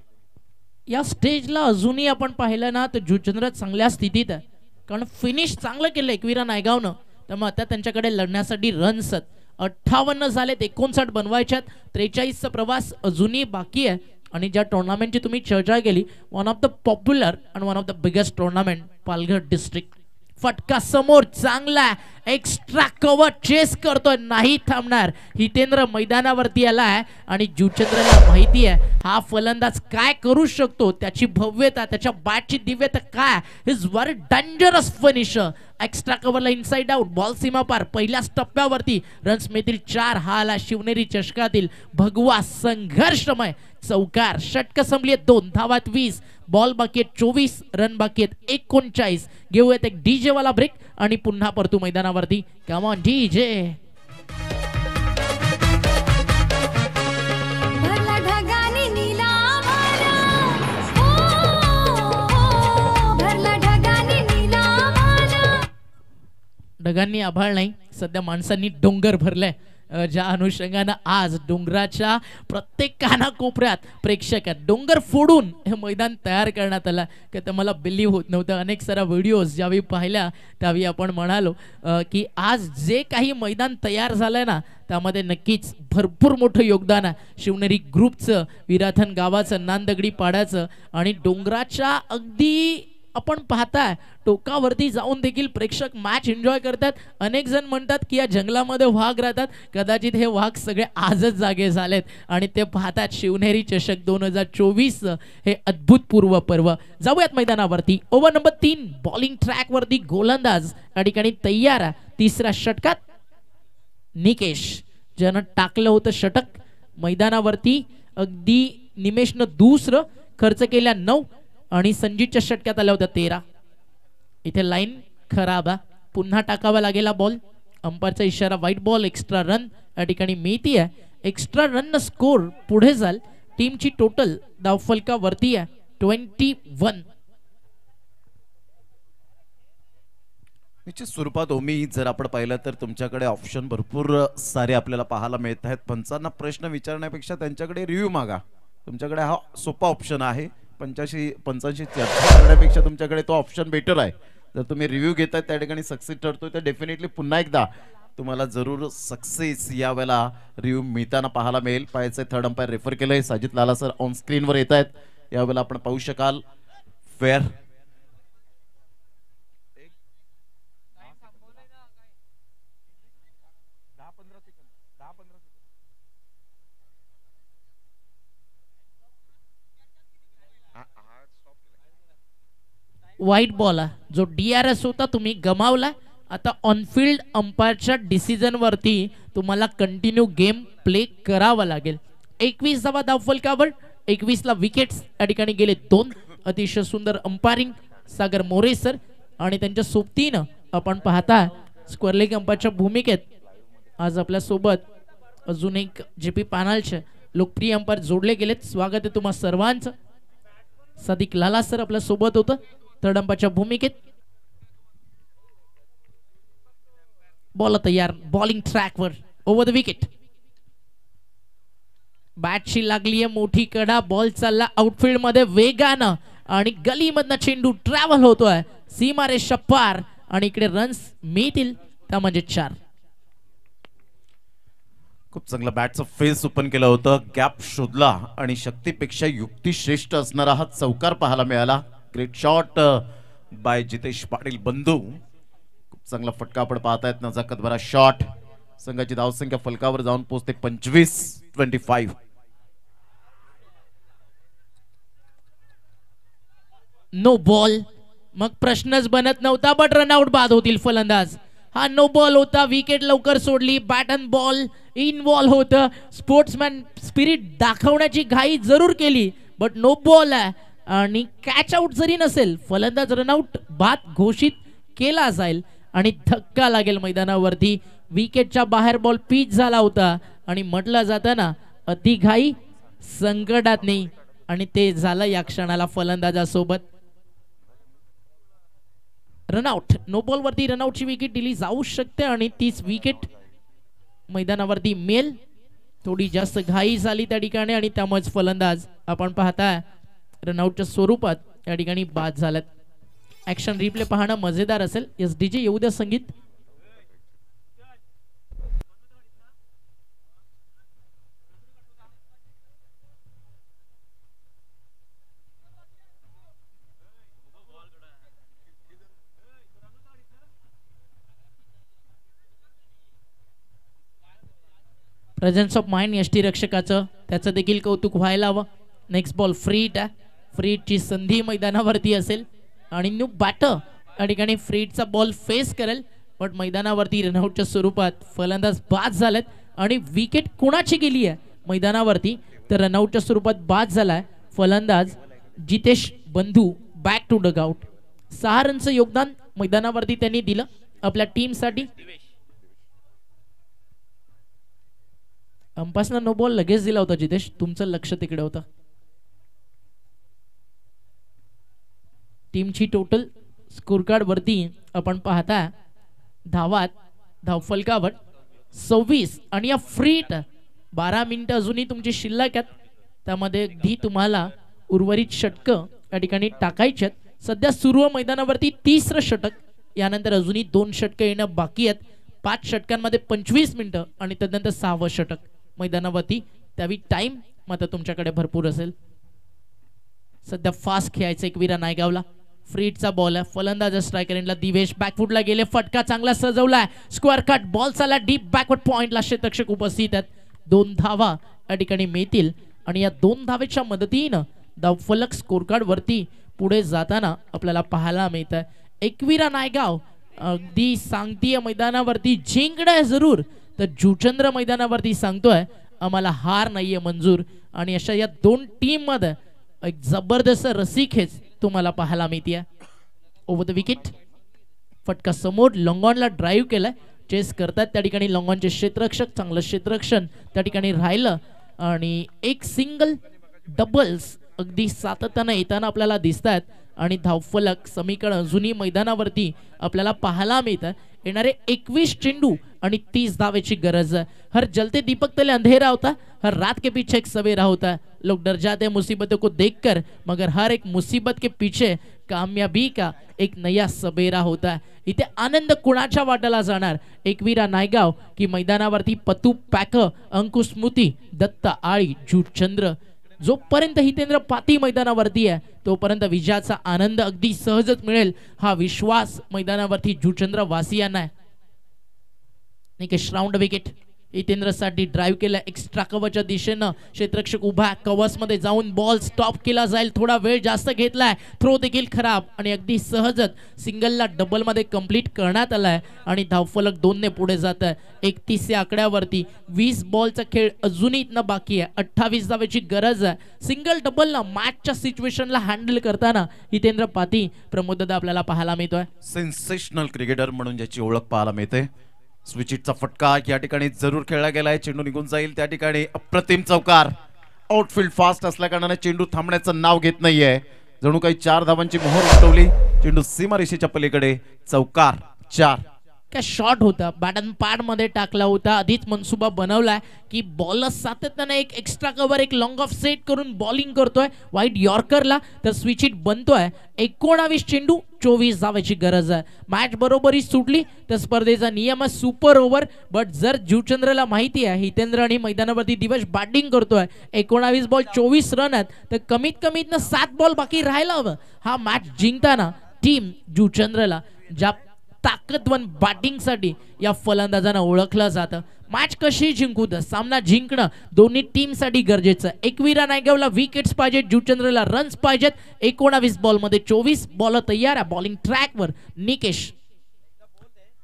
या स्टेजला अजूनही आपण पाहिलं ना तर जुचंद्र चांगल्या स्थितीत आहे, कारण फिनिश चांगलं केलं एकविरा नायगावनं. त्यामुळे आता त्यांच्याकडे लढण्यासाठी रन्स 58 झालेत, 59 बनवायच्यात. 43चा प्रवास अजूनही बाकी आहे. आणि ज्या टुर्नामेंटची तुम्ही चर्चा केली, वन ऑफ द पॉप्युलर आणि one of the biggest tournament Palghar district. फटका समोर चांगला, एक्स्ट्रा कव्हर चेस करतोय, नाही थांबणार. हितेंद्र मैदानावरती आलाय आणि जुचंद्रला माहिती आहे हा फलंदाज काय करू शकतो, त्याची भव्यता, त्याच्या बॅटची दिव्यता काय. Is very dangerous finisher. Extra कव्हरला इनसाइड आउट, बॉल सीमा पार. पहिल्याच टप्प्यावरती रन्स मिळतील 4. हा आला शिवनेरी चषकातील भगवा संघर्षमय चौकार. षटक संपली 2 धावात 20, बॉल बाकी आहेत 24, रन बाकी आहेत 39. घेऊयात एक डीजे वाला ब्रेक आणि पुन्हा परतू मैदानावरती. Come on DJ. भरला ढगाने नीला आभाळ, ओ, भरला ढगाने नीला आभाळ. ढगांनी आभाळ नाही, सध्या माणसांनी डोंगर भरलाय. ज्या अनुषंगानं आज डोंगराच्या प्रत्येक कानाकोपऱ्यात प्रेक्षक डोंगर फोडून हे मैदान तयार करण्यात आलं. की तर मला बिलीव्ह होत नव्हतं. अनेक साऱ्या व्हिडिओज ज्यावेळी पाहिल्या त्यावेळी आपण म्हणालो की आज जे काही मैदान तयार झालंय ना त्यामध्ये नक्कीच भरपूर मोठं योगदान आहे शिवनेरी ग्रुपचं, विराथन गावाचं, नांदगडी पाड्याचं. आणि डोंगराच्या अगदी आपण पाहताय टोकावरती जाऊन देखील प्रेक्षक मॅच एन्जॉय करतात. अनेक जण म्हणतात की या जंगलामध्ये वाघ राहतात, कदाचित हे वाघ सगळे आजच जागे झालेत आणि ते पाहतात शिवनेरी चषक 2024 हे अद्भुतपूर्व पर्व. जाऊयात मैदानावरती. ओव्हर नंबर 3 बॉलिंग ट्रॅक वरती गोलंदाज या ठिकाणी तयार आहे. 3ऱ्या षटकात निकेश ज्यानं टाकलं होतं षटक मैदानावरती. अगदी निमेशनं 2 खर्च केल्या 9 आणि संजीतच्या षटक्यात आल्या होत्या 13. इथे लाईन खराब आहे, पुन्हा टाकावा लागेला बॉल. अंपायरचा इशारा व्हाईट बॉल. एक्स्ट्रा रन या ठिकाणी मिळती आहे. एक्स्ट्रा रन स्कोर पुढे जाल. टीमची टोटल धावफलकावरती आहे 21. निश्चित स्वरूपात ओमी जर आपण पाहिलं तर तुमच्याकडे ऑप्शन भरपूर सारे आपल्याला पाहायला मिळत आहेत. पंचांना प्रश्न विचारण्यापेक्षा त्यांच्याकडे रिव्ह्यू मागा. तुमच्याकडे हा सोपा ऑप्शन आहे. 85 चर्चा करण्यापेक्षा तुमच्याकडे तो ऑप्शन बेटर आहे. जर तुम्ही रिव्ह्यू घेताय त्या ठिकाणी सक्सेस ठरतोय तर डेफिनेटली पुन्हा एकदा तुम्हाला जरूर सक्सेस यावेळेला रिव्ह्यू मिळताना पाहायला मिळेल. पाहायचं थर्ड अंपायर रेफर केलंय. साजिद लाला सर ऑन स्क्रीनवर येत आहेत. यावेळेला आपण पाहू शकाल फेअर. व्हाईट बॉल आहे जो DRS होता तुम्ही गमावला. आता ऑनफिल्ड अंपायरच्या डिसिजन वरती तुम्हाला कंटिन्यू गेम प्ले करावा लागेल. 21 धावा धावफलकावर, 21ला विकेट्स या ठिकाणी गेले 2. अतिशय सुंदर अंपायरिंग सागर मोरे सर आणि त्यांच्या सोबतीनं आपण पाहता स्क्वेअर लेग अंपायरच्या भूमिकेत आज आपल्या सोबत अजून एक JP पॅनलचे लोकप्रिय अंपायर जोडले गेलेत. स्वागत आहे तुम्हा सर्वांचं. सादिक लाला सर आपल्या सोबत होतं थर्ड अंपायरच्या भूमिकेत. बॉल तयार, बॉलिंग ट्रॅकवर, ओव्हर द विकेट. बॅटशी लागलीये मोठी कडा, बॉल चालला आउटफील्ड मध्ये वेगानं आणि गलीमधनं चेंडू ट्रॅव्हल होतोय सीमारेषा पार आणि इकडे रन्स मिळतील त्या म्हणजे 4. खूप चांगला बॅटचं फेस ओपन केलं होतं, गॅप शोधला आणि शक्तीपेक्षा युक्ती श्रेष्ठ असणारा हा चौकार पाहायला मिळाला. Great shot bye Jitesh Patil बंधू. खूप चांगला फटका आपण पाहतायत, नजाकत भरा शॉट. संघाची धावसंख्या फलकावर जाऊन पोहोचते 25-25. No ball. मग प्रश्नच बनत नव्हता, बट रनआउट बाद होतील फलंदाज. हा नो बॉल होता, विकेट लवकर सोडली. Bat and ball in ball होतं. स्पोर्ट्समॅन स्पिरिट दाखवण्याची घाई जरूर केली, बट नो बॉल आहे आणि कॅच आउट जरी नसेल फलंदाज रनआउट बाद घोषित केला जाईल आणि धक्का लागेल मैदानावरती. विकेटच्या बाहेर बॉल पिच झाला होता आणि म्हटलं जातं ना, अति घाई संकटात नाही आणि ते झालं या क्षणाला फलंदाजासोबत. रनआउट, नो बॉल वरती रनआउटची विकेट दिली जाऊ शकते आणि तीच विकेट मैदानावरती मिळेल. थोडी जास्त घाई झाली त्या ठिकाणी आणि त्यामुळेच फलंदाज आपण पाहताय रनआउटच्या स्वरूपात या ठिकाणी बाद झालेत. ऍक्शन रिप्ले पाहणं मजेदार असेल. एस डीजे येऊ द्या संगीत. प्रेझेन्स ऑफ माइंड यष्टी रक्षकाचं त्याचं देखील कौतुक व्हायला हवं. नेक्स्ट बॉल फ्रीट आहे. फ्रीटची संधी मैदानावरती असेल आणि न्यू बॅटर या ठिकाणी फ्रीटचा बॉल फेस करेल, पण मैदानावरती रनआउटच्या स्वरूपात फलंदाज बाद झालेत आणि विकेट कोणाची गेली आहे मैदानावरती तर रनआउटच्या स्वरूपात बाद झालाय फलंदाज जितेश बंधू. Back to dugout. 6 रनचं योगदान मैदानावरती त्यांनी दिलं आपल्या टीमसाठी. अंपासनं नो बॉल लगेच दिला होता जितेश, तुमचं लक्ष तिकडे होतं. टीमची टोटल स्कोर कार्ड वरती आपण पाहता धावफलकावर 26 आणि या फ्रीट 12 मिनिटं अजूनही तुमची शिल्लक आहेत. त्यामध्ये अगदी तुम्हाला उर्वरित षटकं या ठिकाणी टाकायची आहेत. सध्या सुरू मैदानावरती 30रं षटक, यानंतर अजूनही 2 षटकं येणं बाकी आहेत. 5 षटकांमध्ये 25 मिनिटं आणि त्यानंतर 6वं षटक मैदानावरती. त्यावेळी टाइम मात्र तुमच्याकडे भरपूर असेल. सध्या फास्ट खेळायचं एकविरा नायगावला. फ्रीटचा बॉल आहे, फलंदाज स्ट्रायकर एंडला दिवेश. बॅकफुटला गेले, फटका चांगला सजवलाय. स्क्वेअर कट बॉल चालला डीप बॅकवर्ड पॉइंटला. क्षेत्ररक्षक उपस्थित आहेत. 2 धावा या ठिकाणी मिळतील आणि या 2 धावेच्या मदतीनं धावफलक स्कोर कार्ड वरती पुढे जाताना आपल्याला पाहायला मिळत आहे. एकविरा नायगाव अगदी सांगतीय मैदानावरती जिंकणं जरूर, तर जुचंद्र मैदानावरती सांगतोय आम्हाला हार नाहीये मंजूर. आणि अशा या 2 टीम मध्ये एक जबरदस्त रस्सीखेच तुम्हाला पाहायला मिळते. Over the wicket. फटका समोर, लॉंगॉनला ड्राईव्ह केलाय, चेस करतात त्या ठिकाणी लॉंगॉनचे क्षेत्ररक्षक. चांगलं क्षेत्ररक्षण त्या ठिकाणी राहिलं आणि एक सिंगल डबल्स अगदी सातत्यानं येताना आपल्याला दिसत आहेत आणि धावफलक समीकरण अजूनही मैदानावरती आपल्याला पाहायला मिळतं. येणारे 21 चेंडू आणि 30 धावेची गरज है. हर जलते दीपक तले अंधेरा होता, हर रात के पीछे एक सवेरा होता है. लोग डर जाते हैं मुसीबतों को देखकर, मगर हर एक मुसीबत के पीछे कामयाबी का एक नया सवेरा होता है. इथे आनंद कुणाच्या वाट्याला जाणार. एकविरा नायगाव की मैदानावरती पतू पॅक, अंकुश स्मृती, दत्ता आळी, जुटचंद्र. जोपर्यंत हितेंद्र पाती मैदानावरती आहे तोपर्यंत विजयाचा आनंद अगदी सहजच मिळेल हा विश्वास मैदानावरती जुचंद्र वासियांना आहे. Nikesh round wicket. हितेंद्रसाठी ड्राईव्ह केलं एक्स्ट्रा कव्हरच्या दिशेनं, क्षेत्ररक्षक उभा कव्हर्समध्ये जाऊन बॉल स्टॉप केला जाईल, थोडा वेळ जास्त घेतलाय, थ्रो देखील खराब आणि अगदी सहजच सिंगलला डबलमध्ये कंप्लीट करण्यात आलाय आणि धावफलक 2 ने पुढे जात आहे. 31 या आकड्यावरती 20 बॉलचा खेळ अजूनही इथनं बाकी आहे. 28 धावेची गरज आहे. सिंगल डबलला मॅचच्या सिच्युएशनला हँडल करताना हितेंद्र पाती प्रमोद दादा आपल्याला पाहायला मिळतोय. सेन्सेशनल क्रिकेटर म्हणून ज्याची ओळख पाहायला मिळते. स्विचिटचा फटका या ठिकाणी जरूर खेळला गेलाय, चेंडू निघून जाईल. त्या ठिकाणी अप्रतिम चौकार. आउटफील्ड फास्ट असल्या कारणाने चेंडू थांबण्याचं नाव घेत नाहीये. जणू काही 4 धावांची मोहर उठवली. चेंडू सीमारेषेच्या पलीकडे, चौकार 4. काय शॉट होता, बॅटन पॅड मध्ये टाकला होता. आधीच मनसुबा बनवलाय की बॉलर सातत्याने एक एक्स्ट्रा कव्हर, एक लॉंग ऑफ सेट करून बॉलिंग करतोय वाईट यॉर्करला, तर स्विच हिट बनतोय. 19 चेंडू 24 धावाची गरज आहे. मॅच बरोबरी सुटली तर स्पर्धेचा नियम आहे सुपर ओव्हर. बट जर जीवचंद्रला माहिती आहे हितेंद्र आणि मैदानावरती दिवस बॅटिंग करतोय, 19 बॉल 24 रन आहेत, तर कमीत कमी 7 बॉल बाकी राहायला हवं. हा मॅच जिंकताना टीम जीवचंद्रला ज्या ताकदवान बॅटिंगसाठी या फलंदाजांना ओळखलं जातं. मॅच कशी जिंकू दे, सामना जिंकणं दोन्ही टीमसाठी गरजेचं आहे. एकविरा नायगावला विकेट्स पाहिजेत, जीवचंद्रला रन्स पाहिजेत. 19 बॉलमध्ये 24 बॉल तयार आहे. बॉलिंग ट्रॅकवर निकेश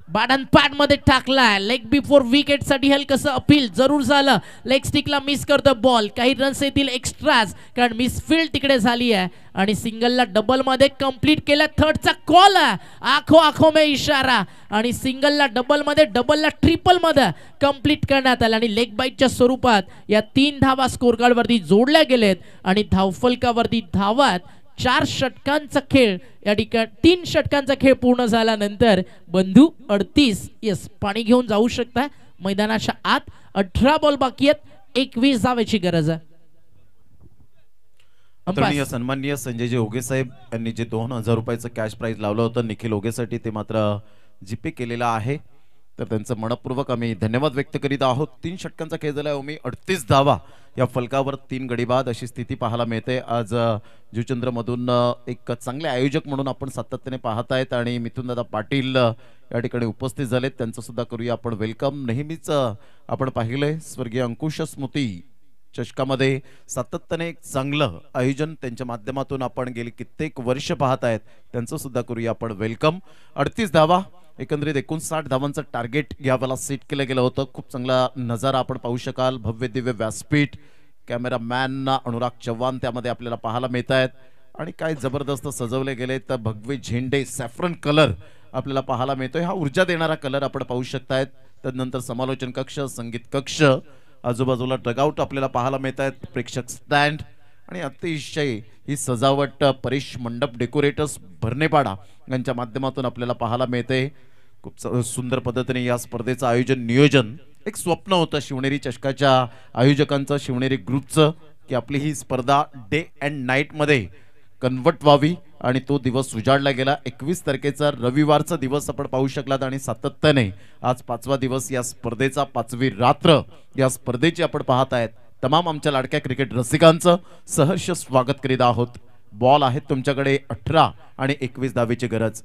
बॅटन पॅड मध्ये टाकलाय. लेग बिफोर विकेट साठी हलकसं अपील जरूर झालं. लेग स्टिकला मिस करतो बॉल. काही रन्स येतील एक्स्ट्राज, कारण मिसफील्ड तिकडे झाली आहे आणि सिंगलला डबल मध्ये कंप्लीट केलं. थर्डचा कॉल आहे, आखो आखो में इशारा, आणि सिंगलला डबल मध्ये, डबलला ट्रिपल मध्ये कंप्लीट करण्यात आलं आणि लेग बाईटच्या स्वरूपात या 3 धावा स्कोर कार्ड वरती जोडल्या गेलेत आणि धावफलकावरती धावात 4 षटकांचा खेळ या ठिकाणी 3 षटकांचा खेळ पूर्ण झाल्यानंतर बंधू 38 यस पाणी घेऊन जाऊ शकता मैदानाच्या आत. 18 बॉल बाकी आहेत, 21 धावेची गरज आहे. आदरणीय सन्माननीय संजयजी ओगे साहेब यांनी जे 2000 रुपयाचं कॅश प्राइज लावलं होतं निखिल ओगेसाठी, ते मात्र जीपे केलेलं आहे, तर त्यांचं मनपूर्वक आम्ही धन्यवाद व्यक्त करीत आहोत. 3 षटकांचा खेळ झाला. ओमी 38 धावा या फलकावर 3 गडी बाद अशी स्थिती पाहायला मिळते. आज जीवचंद्र मधून एक चांगले आयोजक म्हणून आपण सातत्याने पाहत आहेत आणि मिथुन दादा पाटील या ठिकाणी उपस्थित झालेत, त्यांचं सुद्धा करूया आपण वेलकम. नेहमीच आपण पाहिलंय स्वर्गीय अंकुश स्मृती चषकामध्ये सातत्याने एक चांगलं आयोजन त्यांच्या माध्यमातून आपण गेली कित्येक वर्ष पाहत आहेत, त्यांचं सुद्धा करूया आपण वेलकम. 38 धावा, एकंदरीत 59 धावांचं टार्गेट यावेळेला सेट केलं गेलं होतं. खूप चांगला नजारा आपण पाहू शकाल. भव्य दिव्य व्यासपीठ, कॅमेरामॅन अनुराग चव्हाण त्यामध्ये आपल्याला पाहायला मिळत आहेत आणि काय जबरदस्त सजवले गेले. तर भगवे झेंडे सॅफ्रन कलर आपल्याला पाहायला मिळतोय. हा ऊर्जा देणारा कलर आपण पाहू शकतायत. त्यानंतर समालोचन कक्ष, संगीत कक्ष, आजूबाजूला डगआउट आपल्याला पाहायला मिळत आहेत, प्रेक्षक स्टँड आणि अतिशय ही सजावट परेश मंडप डेकोरेटर्स भरणेपाडा यांच्या माध्यमातून आपल्याला पाहायला मिळते. खूप सुंदर पद्धतीने या स्पर्धेचं आयोजन नियोजन, एक स्वप्न होतं शिवनेरी चषकाच्या आयोजकांचं, शिवनेरी ग्रुपचं, की आपली ही स्पर्धा डे अँड नाईट मध्ये कन्वर्ट व्हावी आणि तो दिवस उजाडला गेला. 21 तारखेचा रविवारचा दिवस आपण पाहू शकलात आणि सातत्याने आज 5वा दिवस या स्पर्धेचा, 5वी रात्र या स्पर्धेची आपण पाहत आहेत. तमाम आमच्या लाडक्या क्रिकेट रसिकांचं सहर्ष स्वागत करीत आहोत. बॉल आहेत तुमच्याकडे 18 आणि 21 धावेची गरज.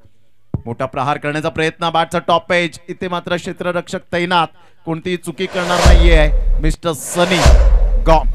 मोठा प्रहार करण्याचा प्रयत्न, बॅटचा टॉप एज, इथे मात्र क्षेत्ररक्षक तैनात, कोणतीही चुकी करणार नाहीये मिस्टर सनी गॉम.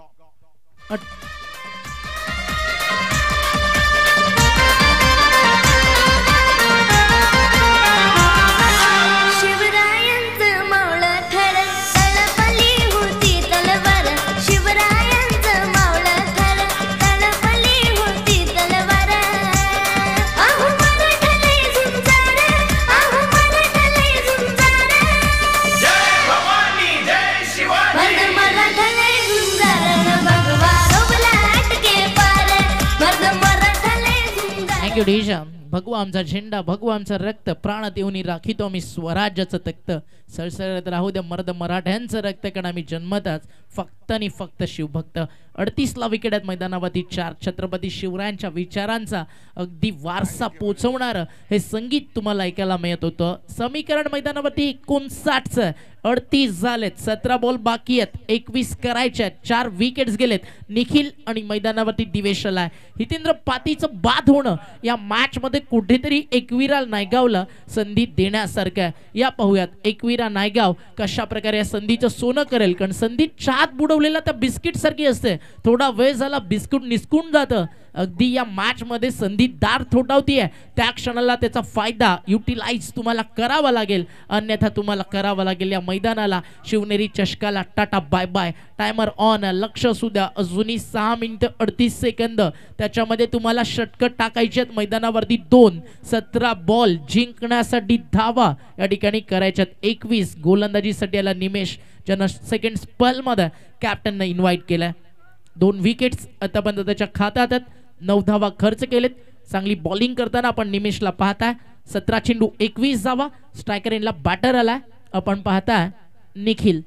भगवा आमचा झेंडा, भगवा आमचा रक्त, प्राण देऊनी राखीतो आम्ही स्वराज्याचं तख्त. सळसळत राहू द्या मर्द मराठ्यांचं रक्त, कारण आम्ही जन्मताच फक्त आणि फक्त शिवभक्त. 38ला विकेट आहेत मैदानावरती. 4 छत्रपती शिवरायांच्या विचारांचा अगदी वारसा पोचवणार हे संगीत तुम्हाला ऐकायला मिळत होतं. समीकरण मैदानावरती 59चं, 38 झालेत, 17 बॉल बाकी आहेत, 21 करायचे आहेत, 4 विकेट्स गेलेत. निखिल आणि मैदानावरती दिवेश आलाय. हितेंद्र पातीचं बाद होणं या मॅच मध्ये कुठेतरी एकविरा नायगावला संधी देण्यासारखं आहे. या पाहूयात एकविरा नायगाव कशा प्रकारे या संधीचं सोनं करेल. कारण संधी चात बुडवलेला त्या बिस्किट सारखी असते, थोडा वेळ झाला बिस्किट निसकून जातं. अगदी या मॅच मध्ये संधी दार थोटावतीये, त्या क्षणाला त्याचा फायदा युटिलाइज तुम्हाला करावा लागेल, अन्यथा तुम्हाला करावा लागेल या मैदानाला. शिवनेरी चषकाला tata bye bye. Timer on, लक्ष सुद्धा अजूनही 6 मिनिटं 38 सेकंद. त्याच्यामध्ये तुम्हाला षटकं टाकायचे आहेत मैदानावरती 2. 17 बॉल जिंकण्यासाठी धावा या ठिकाणी करायच्यात. 21 गोलंदाजीसाठी याला निमेश ज्यांना सेकंड स्पेल मध्ये कॅप्टनने इन्व्हाइट केलाय. 2 विकेट्स आतापर्यंत त्याच्या खात्यात आहेत. 9 धावा खर्च केलेत. चांगली बॉलिंग करताना आपण निमेशला पाहताय. 17 चेंडू 21 धावा. स्ट्रायकर इनला बॅटर आलाय. आपण पाहताय निखिल.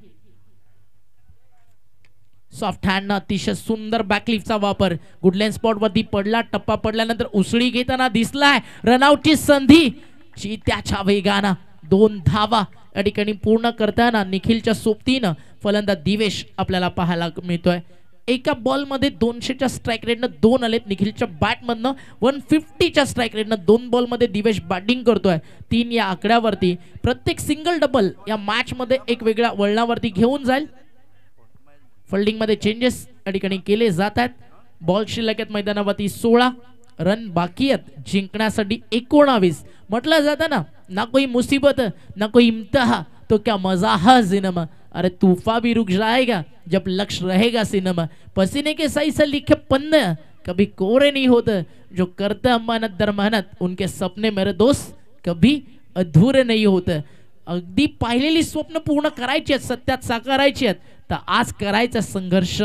सॉफ्ट हँड अतिशय सुंदर बॅकलिफ्टचा वापर. गुडलँड स्पॉट वरती पडला, टप्पा पडल्यानंतर उसळी घेताना दिसलाय. रनआउटची संधी त्याच्या वेगानं 2 धावा या ठिकाणी पूर्ण करताना निखिलच्या सोबतीनं फलंदाज दिवेश आपल्याला पाहायला मिळतोय. एका बॉल मध्ये 200च्या स्ट्राईक रेटनं 2 आलेत निखिलच्या बॅटमधनं. 150च्या स्ट्राईक रेटनं 2 बॉल मध्ये दिवेश बॅटिंग करतोय. 3 या आकड्यावरती प्रत्येक सिंगल डबल या मॅच मध्ये एक वेगळ्या वळणावरती घेऊन जाईल. फिल्डिंग मध्ये चेंजेस या ठिकाणी केले जात आहेत. बॉल शिल्लक आहेत मैदानावरती 16. रन बाकी आहेत जिंकण्यासाठी 19. म्हटलं जातं ना कोई मुसीबत ना कोई इम्तिहा तो क्या मजा है सिनेमा. अरे तूफा भी रुक जाएगा जब लक्ष्य रहेगा सिनेमा. पसीने के सही से लिखे पन्ने कभी कोरे नहीं होते, जो करते अमानत दर मेहनत उनके सपने मेरे दोस्त कभी अधूरे नहीं होते. अगदी पाहिलेली स्वप्न पूर्ण करायची आहेत, सत्यात साकारायची आहेत, तर आज करायचा संघर्ष.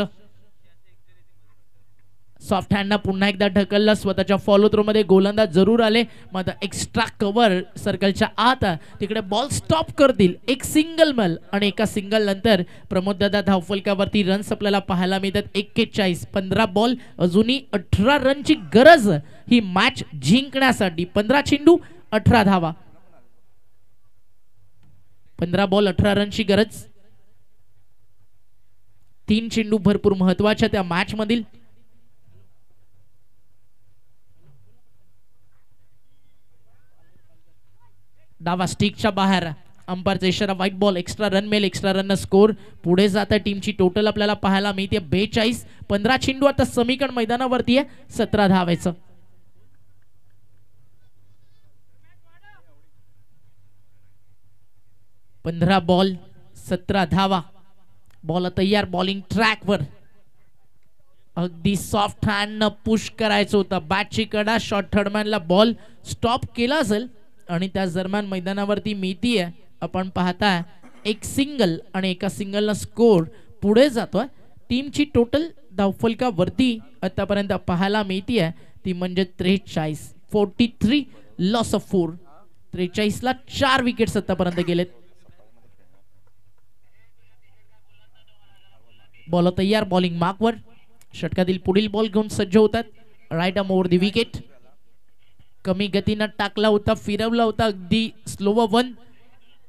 सॉफ्ट हँडना पुन्हा एकदा ढकललं. स्वतःच्या फॉलो थ्रो मध्ये गोलंदाज जरूर आले, मात्र एक्स्ट्रा कव्हर सर्कलच्या आत तिकडे बॉल स्टॉप करतील. एक सिंगल मल आणि एका सिंगल नंतर प्रमोद दादा धावफलकावरती रन्स आपल्याला पाहायला मिळतात. 41. 15 बॉल अजूनही 18 रनची गरज ही मॅच जिंकण्यासाठी. 15 चेंडू 18 धावा. 15 बॉल 18 रनची गरज. 3 चेंडू भरपूर महत्वाच्या त्या मॅच मधील. डावा स्टिकच्या बाहेर. अंपायरचा इशारा व्हाईट बॉल. एक्स्ट्रा रन मिळेल. एक्स्ट्रा रन स्कोर पुढे जात आहे. टीमची टोटल आपल्याला पाहायला मिळते 42. 15 चेंडू आता समीकरण मैदानावरती आहे. 17 धावायचं. पंधरा बॉल 17 धावा. बॉल तयार. बॉलिंग ट्रॅक वर. अगदी सॉफ्ट हँड न पुश करायचं होतं. बॅटची कडा शॉर्ट थर्डमॅनला बॉल स्टॉप केला असेल आणि त्या दरम्यान मैदानावरती मिळतीये आपण पाहताय एक सिंगल आणि एका सिंगलला स्कोर पुढे जातोय. टीमची टोटल धावफलकावरती आतापर्यंत पाहायला मिळतीये ती म्हणजे 43. 43 लॉस ऑफ 4. 43 ला 4 विकेट्स आतापर्यंत गेलेत. बॉल तयार. बॉलिंग मार्कवर. षटकातील पुढील बॉल घेऊन सज्ज होतात. Right arm over the wicket. कमी गतीनं टाकला होता, फिरवला होता अगदी स्लोवर 1.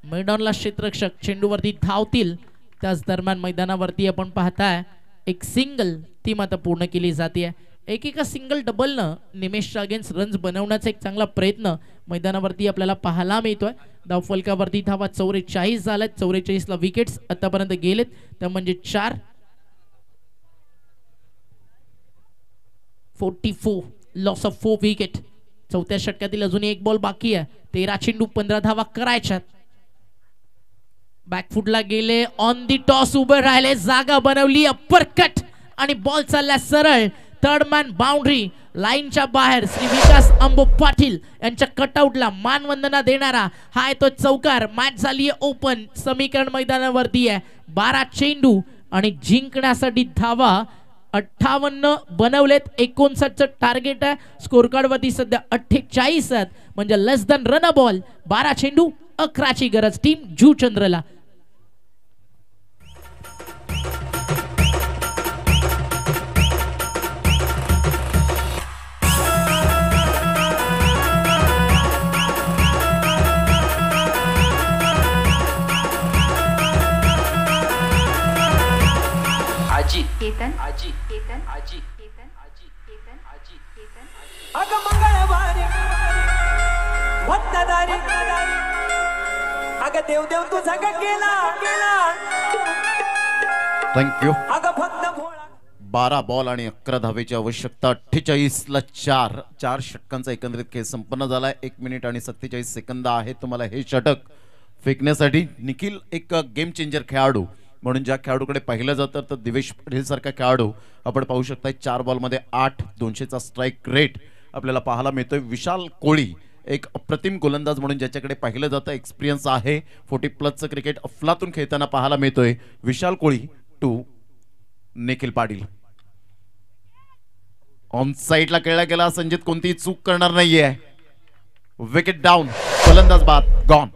मैदानला क्षेत्ररक्षक चेंडूवरती धावतील. त्याच दरम्यान मैदानावरती आपण पाहताय एक सिंगल ती मात्र पूर्ण केली जाते. एकेका सिंगल डबलनं निमेशच्या अगेन्स्ट रन्स बनवण्याचा एक चांगला प्रयत्न मैदानावरती आपल्याला पाहायला मिळतोय. धावफलकावरती धावा 44 झाल्यात. 44 ला विकेट्स आतापर्यंत गेलेत, त्या म्हणजे 4. 44 लॉस ऑफ 4 विकेट. चौथ्या षटकातील अजून एक बॉल बाकी आहे. 13 चेंडू 15 धावा करायच्यात. बॅकफुटला गेले. ऑन दी टॉस उभे राहिले. जागा बनवली. अप्परकट आणि बॉल चालला सरळ. थर्ड मॅन बाउंड्री लाईनच्या बाहेर. श्री विकास अंबो पाटील यांच्या कटआउटला मानवंदना देणारा हा तो चौकार. मॅच झाली ओपन. समीकरण मैदानावरती आहे. 12 चेंडू आणि जिंकण्यासाठी धावा 58 बनवलेत. 59चं टार्गेट आहे. स्कोर कार्ड वरती सध्या 48 आहेत, म्हणजे लेस दॅन रन अ बॉल. 12 चेंडू 11ची गरज टीम जुचंद्रला. केतन आजी केतन आजी केतन आजी केतन आजी केतन. अगं मंगळवारी भक्तदारी अगं देव देव तुझा का केला थँक्यू. अगं फक्त भोळा 12 बॉल आणि 11 धावेची आवश्यकता. 48ला 4. 4 षटकांचा एकंदरीत खेळ संपन्न झालाय. 1 मिनिट आणि 47 सेकंद आहे तुम्हाला हे षटक फेकण्यासाठी. निखिल एक गेम चेंजर खेळाडू म्हणून ज्या खेळाडूकडे पाहिलं जातं तर दिवेश पाटील सारखा खेळाडू आपण पाहू शकता. 4 बॉलमध्ये 8. 200चा स्ट्राईक रेट आपल्याला पाहायला मिळतोय. विशाल कोळी एक अप्रतिम गोलंदाज म्हणून ज्याच्याकडे पाहिलं जातं, एक्सपिरियन्स आहे. 40+ क्रिकेट अफलातून खेळताना पाहायला मिळतोय. विशाल कोळी टू निखिल पाटील. ऑन साइडला खेळला गेला. संजित कोणतीही चूक करणार नाहीये. Wicket down. फलंदाज बाद. गॉन.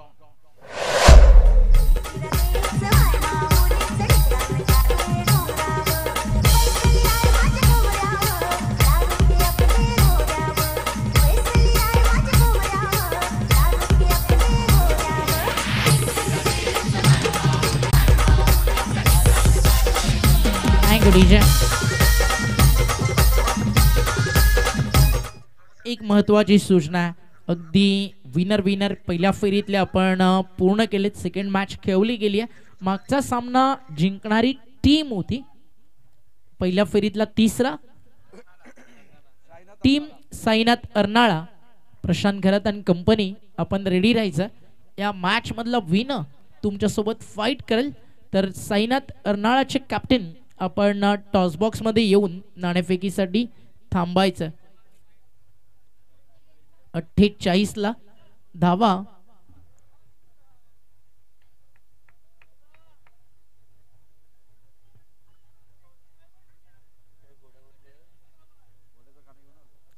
एक महत्वाची सूचना. अगदी विनर पहिल्या फेरीतले आपण पूर्ण केलेत. सेकंड मॅच खेळवली गेली आहे. मागचा सामना जिंकणारी टीम होती. पहिल्या फेरीतला 3रा टीम साईनाथ अर्नाळा, प्रशांत घरात आणि कंपनी. आपण रेडी राहायचं. या मॅच मधला विनर तुमच्यासोबत फाईट करेल. तर साईनाथ अर्नाळाचे कॅप्टन आपण टॉस बॉक्स मध्ये येऊन नाणेफेकीसाठी थांबायचं. 48ला धावा.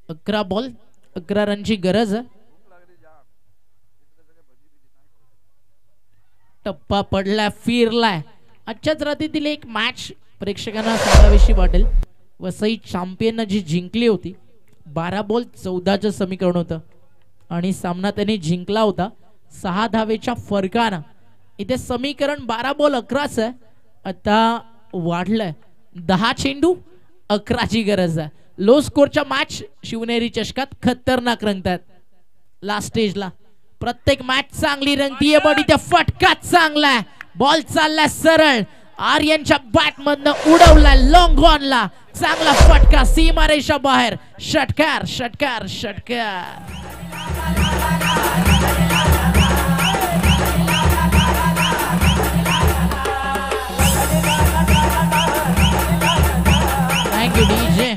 अकरा बॉल 11 रनची गरज आहे. टप्पा पडलाय, फिरलाय. आजच्याच रात्रीतील एक मॅच प्रेक्षकांना सांगावीशी वाटेल. वसई चॅम्पियन जी जिंकली होती 12 बॉल 14चं समीकरण होतं आणि सामना त्यांनी जिंकला होता 6 धावेच्या फरकानं. इथे समीकरण 12 बॉल 11चं आहे. आता वाढलंय 10 चेंडू 11ची गरज आहे. लो स्कोरच्या मॅच शिवनेरी चषकात खतरनाक रंगतात. लास्ट स्टेजला प्रत्येक मॅच चांगली रंगतीये. बट इथे फटका चांगला. बॉल चाललाय सरळ. आर्यनच्या बॅट मधनं उडवलाय लॉंग ऑनला. चांगला फटका सीमारेषा बाहेर. षटकार षटकार षटकार. Thank you DJ.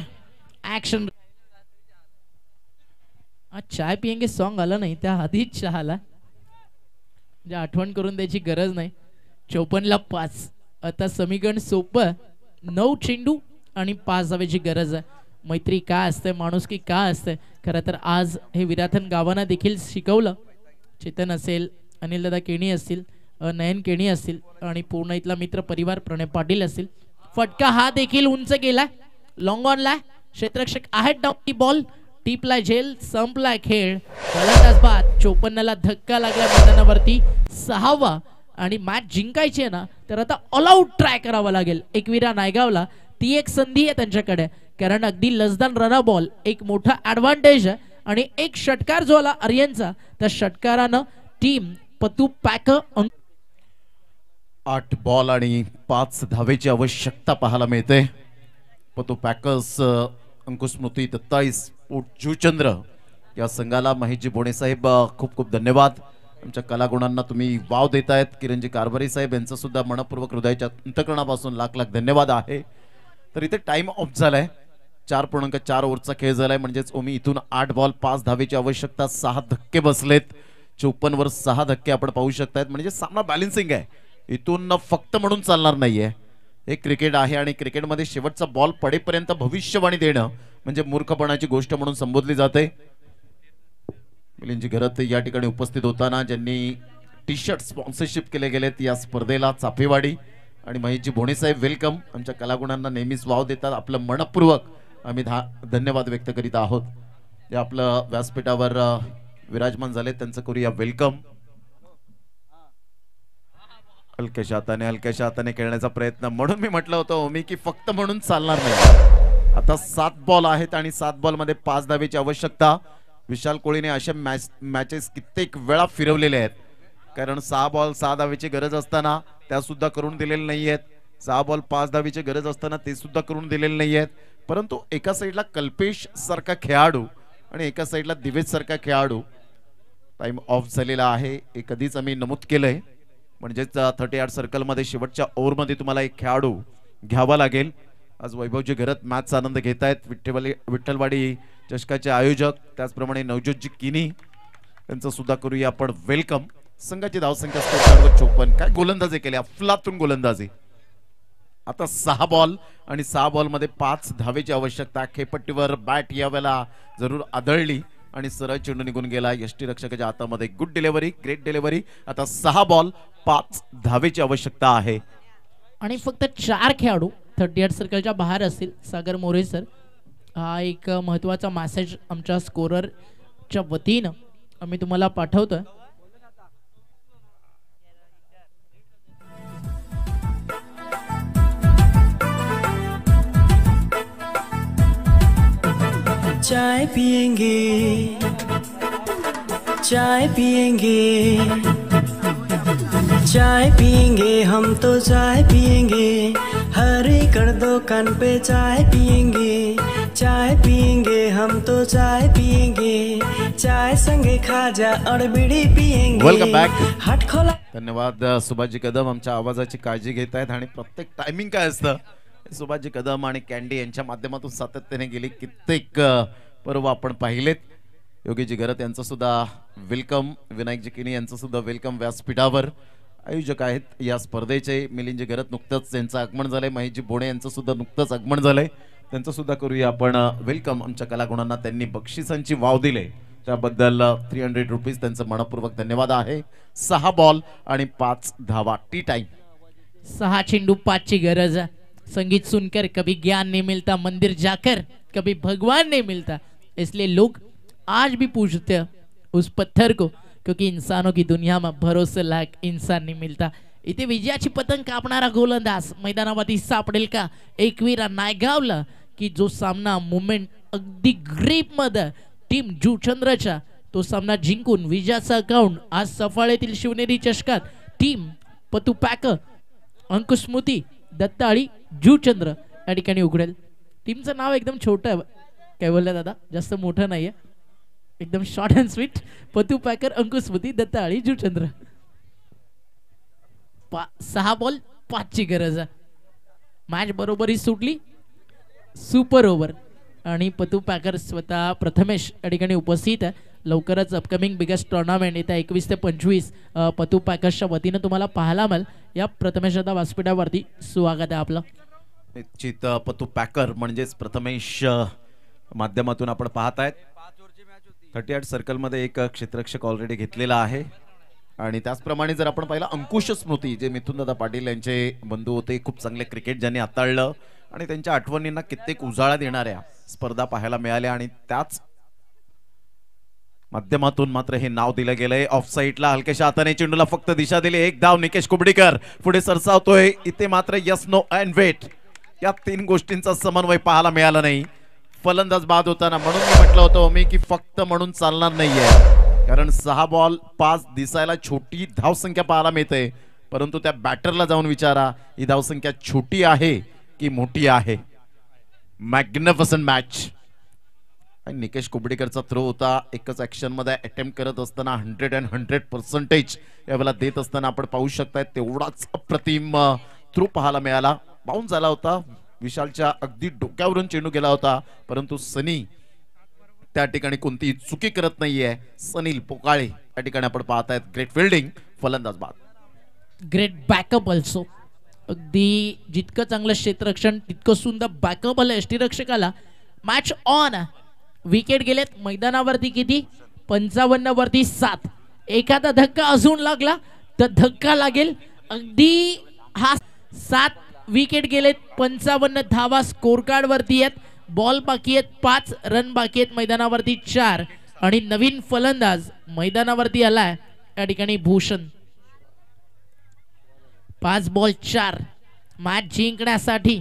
ऍक्शन. आज चाय पियेंगे सॉन्ग आलं नाही, त्या आधीच चहा आला. म्हणजे आठवण करून द्यायची गरज नाही. 54ला 5. आता समीकरण सोपं. 9 चेंडू आणि 5 धावेची गरज आहे. मैत्री काय असते, माणुसकी काय असते. खरं तर आज हे विराथन गावांना देखील शिकवलं. चेतन असेल, अनिल दादा केणी असतील, नयन केणी असतील आणि पूर्ण इथला मित्र परिवार प्रणय पाटील असतील. फटका हा देखील उंच गेलाय. लॉंग ऑनला. क्षेत्ररक्षक आहेत डाऊन. बॉल टिपला झेल. संपलाय खेळ. फलंदाज बाद. 54ला धक्का लागला मैदानावरती. 6वा आणि मॅच जिंकायची आहे ना तर आता ऑल आउट ट्राय करावा लागेल. एकविरा नायगावला ती एक संधी आहे त्यांच्याकडे. कारण अगदी लसदान रना बॉल एक मोठा ऍडव्हान्टेज आहे. आणि एक षटकार जो आला आर्यनचा, त्या षटकारानं टीम पतू पॅक 8 बॉल आणि 5 धावेची आवश्यकता पाहायला मिळते. पतू पॅकर्स अंकुश स्मृती दत्ताईस जुचंद्र या संघाला महेशजी बोणे साहेब खूप खूप धन्यवाद. आमच्या कलागुणांना तुम्ही वाव देतायत. किरणजी कारभारी साहेब यांचं सुद्धा मनपूर्वक हृदयाच्या अंतकरणापासून लाख लाख धन्यवाद आहे. तर इथे टाइम ऑफ झालाय. 4.4 ओव्हरचा खेळ झालाय. म्हणजेच ओमी इथून 8 बॉल 5 धावेची आवश्यकता. 6 धक्के बसलेत. 54 वर 6 धक्के आपण पाहू शकतायत. म्हणजे सामना बॅलन्सिंग आहे. इथून फक्त म्हणून चालणार नाहीये. हे क्रिकेट आहे आणि क्रिकेटमध्ये शेवटचा बॉल पडेपर्यंत भविष्यवाणी देणं म्हणजे मूर्खपणाची गोष्ट म्हणून संबोधली जाते. मिलिंदजी घरात या ठिकाणी उपस्थित होताना ज्यांनी टी शर्ट स्पॉन्सरशिप केले गेलेत या स्पर्धेला चापेवाडी आणि महेशजी भोणे साहेब वेलकम. आमच्या कलागुणांना नेहमीच वाव देतात. आपलं मनपूर्वक आम्ही धन्यवाद व्यक्त करीत आहोत. ते आपलं व्यासपीठावर विराजमान झाले त्यांचं करूया वेलकम. हलक्याशा हाताने खेळण्याचा प्रयत्न. म्हणून मी म्हटलं होतं ओमी की फक्त म्हणून चालणार नाही. आता 7 बॉल आहेत आणि 7 बॉल मध्ये 5 धावेची आवश्यकता. विशाल कोळीने अशा मॅचेस कित्येक वेळा फिरवलेले आहेत, कारण 6 बॉल 6 धावेची गरज असताना त्या सुद्धा करून दिलेले नाही आहेत, 6 बॉल 5 धावेची गरज असताना ते सुद्धा करून दिलेले नाही आहेत. परंतु एका साईडला कल्पेश सारखा खेळाडू आणि एका साईडला दिवेश सारखा खेळाडू टाइम ऑफ झालेला आहे, हे कधीच आम्ही नमूद केलंय. म्हणजेच 38 सर्कलमध्ये शेवटच्या ओव्हरमध्ये तुम्हाला एक खेळाडू घ्यावा लागेल. आज वैभवजी घरात मॅचचा आनंद घेत आहेत. विठ्ठलवाडी चषकाचे आयोजक त्याचप्रमाणे नवज्योतजी किनी यांचं सुद्धा करूया आपण वेलकम. संघाची धावसंख्या 54. काय गोलंदाजी केली, अफलातून गोलंदाजी. आता 6 बॉल आणि 6 बॉल मध्ये 5 धावेची आवश्यकता. खेपट्टीवर बॅट यावेळेला जरूर आदळली आणि सरळ चेंडू निघून गेला यष्टीरक्षकाच्या हातामध्ये. Good delivery, great delivery. आता 6 बॉल 5 धावेची आवश्यकता आहे आणि फक्त 4 खेळाडू 38 सर्कलच्या बाहेर असतील. सागर मोरे सर, हा एक महत्त्वाचा मेसेज आमच्या स्कोररच्या वतीनं आम्ही तुम्हाला पाठवतोय. चाय पिएंगे, चाय पिएंगे, चाय पिएंगे, हम तो चाय पिएंगे, हर एक दुकान पे चाय पिएंगे, चाय पिएंगे, हम तो चाय पिएंगे, चाय संगे खाजा और बीड़ी पिएंगे. Welcome back. हाट खोला. धन्यवाद सुभाषजी कदम, आमच्या आवाजाची काळजी घेत आहेत आणि प्रत्येक टायमिंग काय असतं सुभाषजी कदम आणि कॅन्डी यांच्या माध्यमातून सातत्याने गेली कित्येक पर्व आपण पाहिलेत. योगीजी घरत यांचं सुद्धा वेलकम, विनायकजी किनी यांचं सुद्धा वेलकम. व्यासपीठावर आयोजक आहेत या स्पर्धेचे मिलिंदजी घरत, नुकतंच त्यांचं आगमन झालंय. महेशजी बोणे यांचं सुद्धा नुकतंच आगमन झालंय, त्यांचं सुद्धा करूया आपण वेलकम. आमच्या कलागुणांना त्यांनी बक्षिसांची वाव दिले त्याबद्दल 300 रुपीज त्यांचं मनपूर्वक धन्यवाद आहे. 6 बॉल आणि 5 धावा. T time. 6 चेंडू 5 ची गरज. संगीत सुनकर कभी ज्ञान नहीं मिलता, मंदिर जाकर कभी भगवान नहीं मिलता, इसलिए लोग आज भी पूछते हैं उस पत्थर को, क्योंकि इंसानों की दुनिया में भरोसे लायक इंसान नहीं मिलता. इथे विजयाची पतंग कापणारा गोलंदाज मैदानावरती सापडेल का? एकवीरा नायगावला की जो सामना मुवमेंट अगदी ग्रीप मध्ये टीम जुचंद्रच्या तो सामना जिंकून विजयाचा अकाउंट आज सफाळेतील शिवनेरी चषकात टीम पतू पॅकर, अंकुस्मृती, दत्ताळी, जुचंद्र या ठिकाणी उघडेल. टीमचं नाव एकदम छोटं आहे, काय बोलला दादा, जास्त मोठं नाहीये, एकदम शॉर्ट अँड स्वीट. पतू पॅकर, अंकुस्मृती, दत्ताळी, जुचंद्र. 6 बॉल 5 ची गरज. मॅच बरोबरी सुटली. सुपर ओव्हर आणि पतू पॅकर स्वतः प्रथमेश या ठिकाणी उपस्थित आहे. लवकरच अपकमिंग बिगेस्ट टुर्नामेंट येत्या 21 ते 25 पतू पॅकर्सच्या वतीनं तुम्हाला पाहायला मिळेल. या प्रथमेश दादा व्यासपीठावरती स्वागत आहे आपलं. निश्चित पतू पॅकर म्हणजेच प्रथमेश माध्यमातून आपण पाहत आहेत. 38 सर्कलमध्ये एक क्षेत्ररक्षक ऑलरेडी घेतलेला आहे आणि त्याचप्रमाणे जर आपण पाहिलं अंकुश स्मृती जे मिथुन दादा पाटील यांचे बंधू होते, खूप चांगले क्रिकेट ज्यांनी हाताळलं आणि त्यांच्या आठवणींना कित्येक उजाळा देणाऱ्या स्पर्धा पाहायला मिळाल्या आणि त्याच माध्यमातून मात्र हे नाव दिलं गेलंय. ऑफ साईडला हलक्याशा हाताने चेंडूला फक्त दिशा दिली. एक धाव. निकेश कुबडीकर पुढे सरसावतोय. इथे मात्र यस नो अँड वेट या 3 गोष्टींचा समन्वय पाहायला मिळाला नाही. फलंदाज बाद होताना म्हणून मी म्हटलं होतं मी की फक्त म्हणून चालणार नाहीये, कारण 6 बॉल 5 दिसायला छोटी धावसंख्या पाहायला मिळते, परंतु त्या बॅटरला जाऊन विचारा ही धावसंख्या छोटी आहे की मोठी आहे. Magnificent match. निकेश कुबडीकरचा थ्रो होता. एकच ऍक्शन मध्ये अटेम्प्ट करत असताना 100% यावेळेला देत असताना आपण पाहू शकताय तेवढाच अप्रतिम थ्रो पाहायला मिळाला. बाउन्स झाला होता, विशालच्या अगदी डोक्यावरून चेंडू गेला होता, परंतु सनी त्या ठिकाणी कोणतीही चुकी करत नाहीये. सनील पोकाळे त्या ठिकाणी आपण पाहतायत. Great fielding. फलंदाज बाद. Great backup also. अगदी जितकं चांगलं क्षेत्ररक्षण तितकं सुंदर बॅकअप आलं यष्टीरक्षकाला. Match on. विकेट गेलेत मैदानावरती किती? 55 वरती 7. एखादा धक्का अजून लागला तर धक्का लागेल. अगदी हा 7 विकेट गेलेत. 55 धावा स्कोर कार्ड वरती आहेत. बॉल बाकी आहेत 5 रन बाकी आहेत मैदानावरती 4 आणि नवीन फलंदाज मैदानावरती आलाय या ठिकाणी भूषण. 5 बॉल 4. मैच जिंकण्यासाठी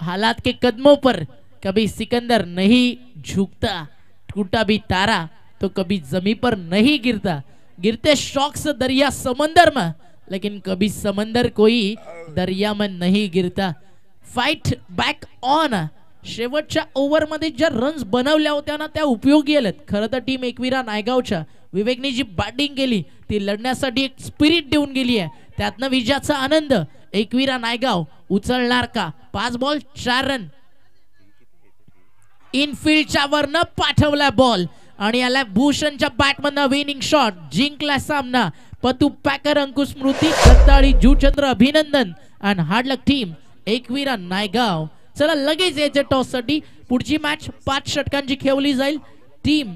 हालात के कदमों पर कभी सिकंदर नहीं झुकता, टूटा भी तारा तो कभी जमी पर नहीं गिरता, गिरते शौक से दरिया समंदर में, लेकिन कभी समंदर कोई दरिया में नहीं गिरता. Fight back on. शेवटच्या ओव्हरमध्ये ज्या रन्स बनवल्या होत्या ना त्या उपयोगी आल्यात. खरं तर टीम एकविरा नायगावच्या विवेकने जी बॅटिंग केली ती लढण्यासाठी एक स्पिरिट देऊन गेली आहे. त्यातनं विजयाचा आनंद. एकविरा नायगाव उचलणार का? 5 बॉल 4 रन. इनफिल्डच्या वरनं पाठवला बॉल आणि याला भूषणच्या बॅटमधनं विनिंग शॉट. जिंकला सामना. पतू पॅकर, अंकुश स्मृती, दत्ताळी, जुचंद्र अभिनंदन आणि हार्ड लक टीम एकविरा नायगाव. चला लगेच यायचे टॉस साठी. पुढची मॅच 5 षटकांची खेळली जाईल. टीम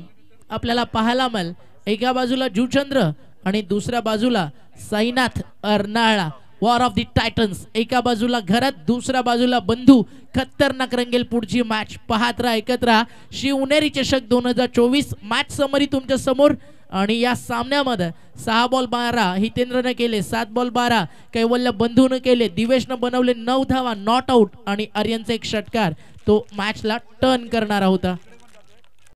आपल्याला पाहायला मिळेल. एका बाजूला जुचंद्र आणि दुसऱ्या बाजूला Sainath Arnala, war of the Titans. एका बाजूला घरात, दुसऱ्या बाजूला बंधू. खतरनाक रंगेल पुढची मॅच. पाहत राहा, ऐकत राहा. शिवनेरी चषक 2024 मॅच समरी तुमच्या समोर. आणि या सामन्यामध्ये 6 बॉल 12 हितेंद्रने केले, 7 बॉल 12 कैवल्य बंधूने केले, दिवेशने बनवले 9 धावा, नॉट आउट आणि आर्यनचा एक षटकार तो मॅचला टर्न करणारा होता.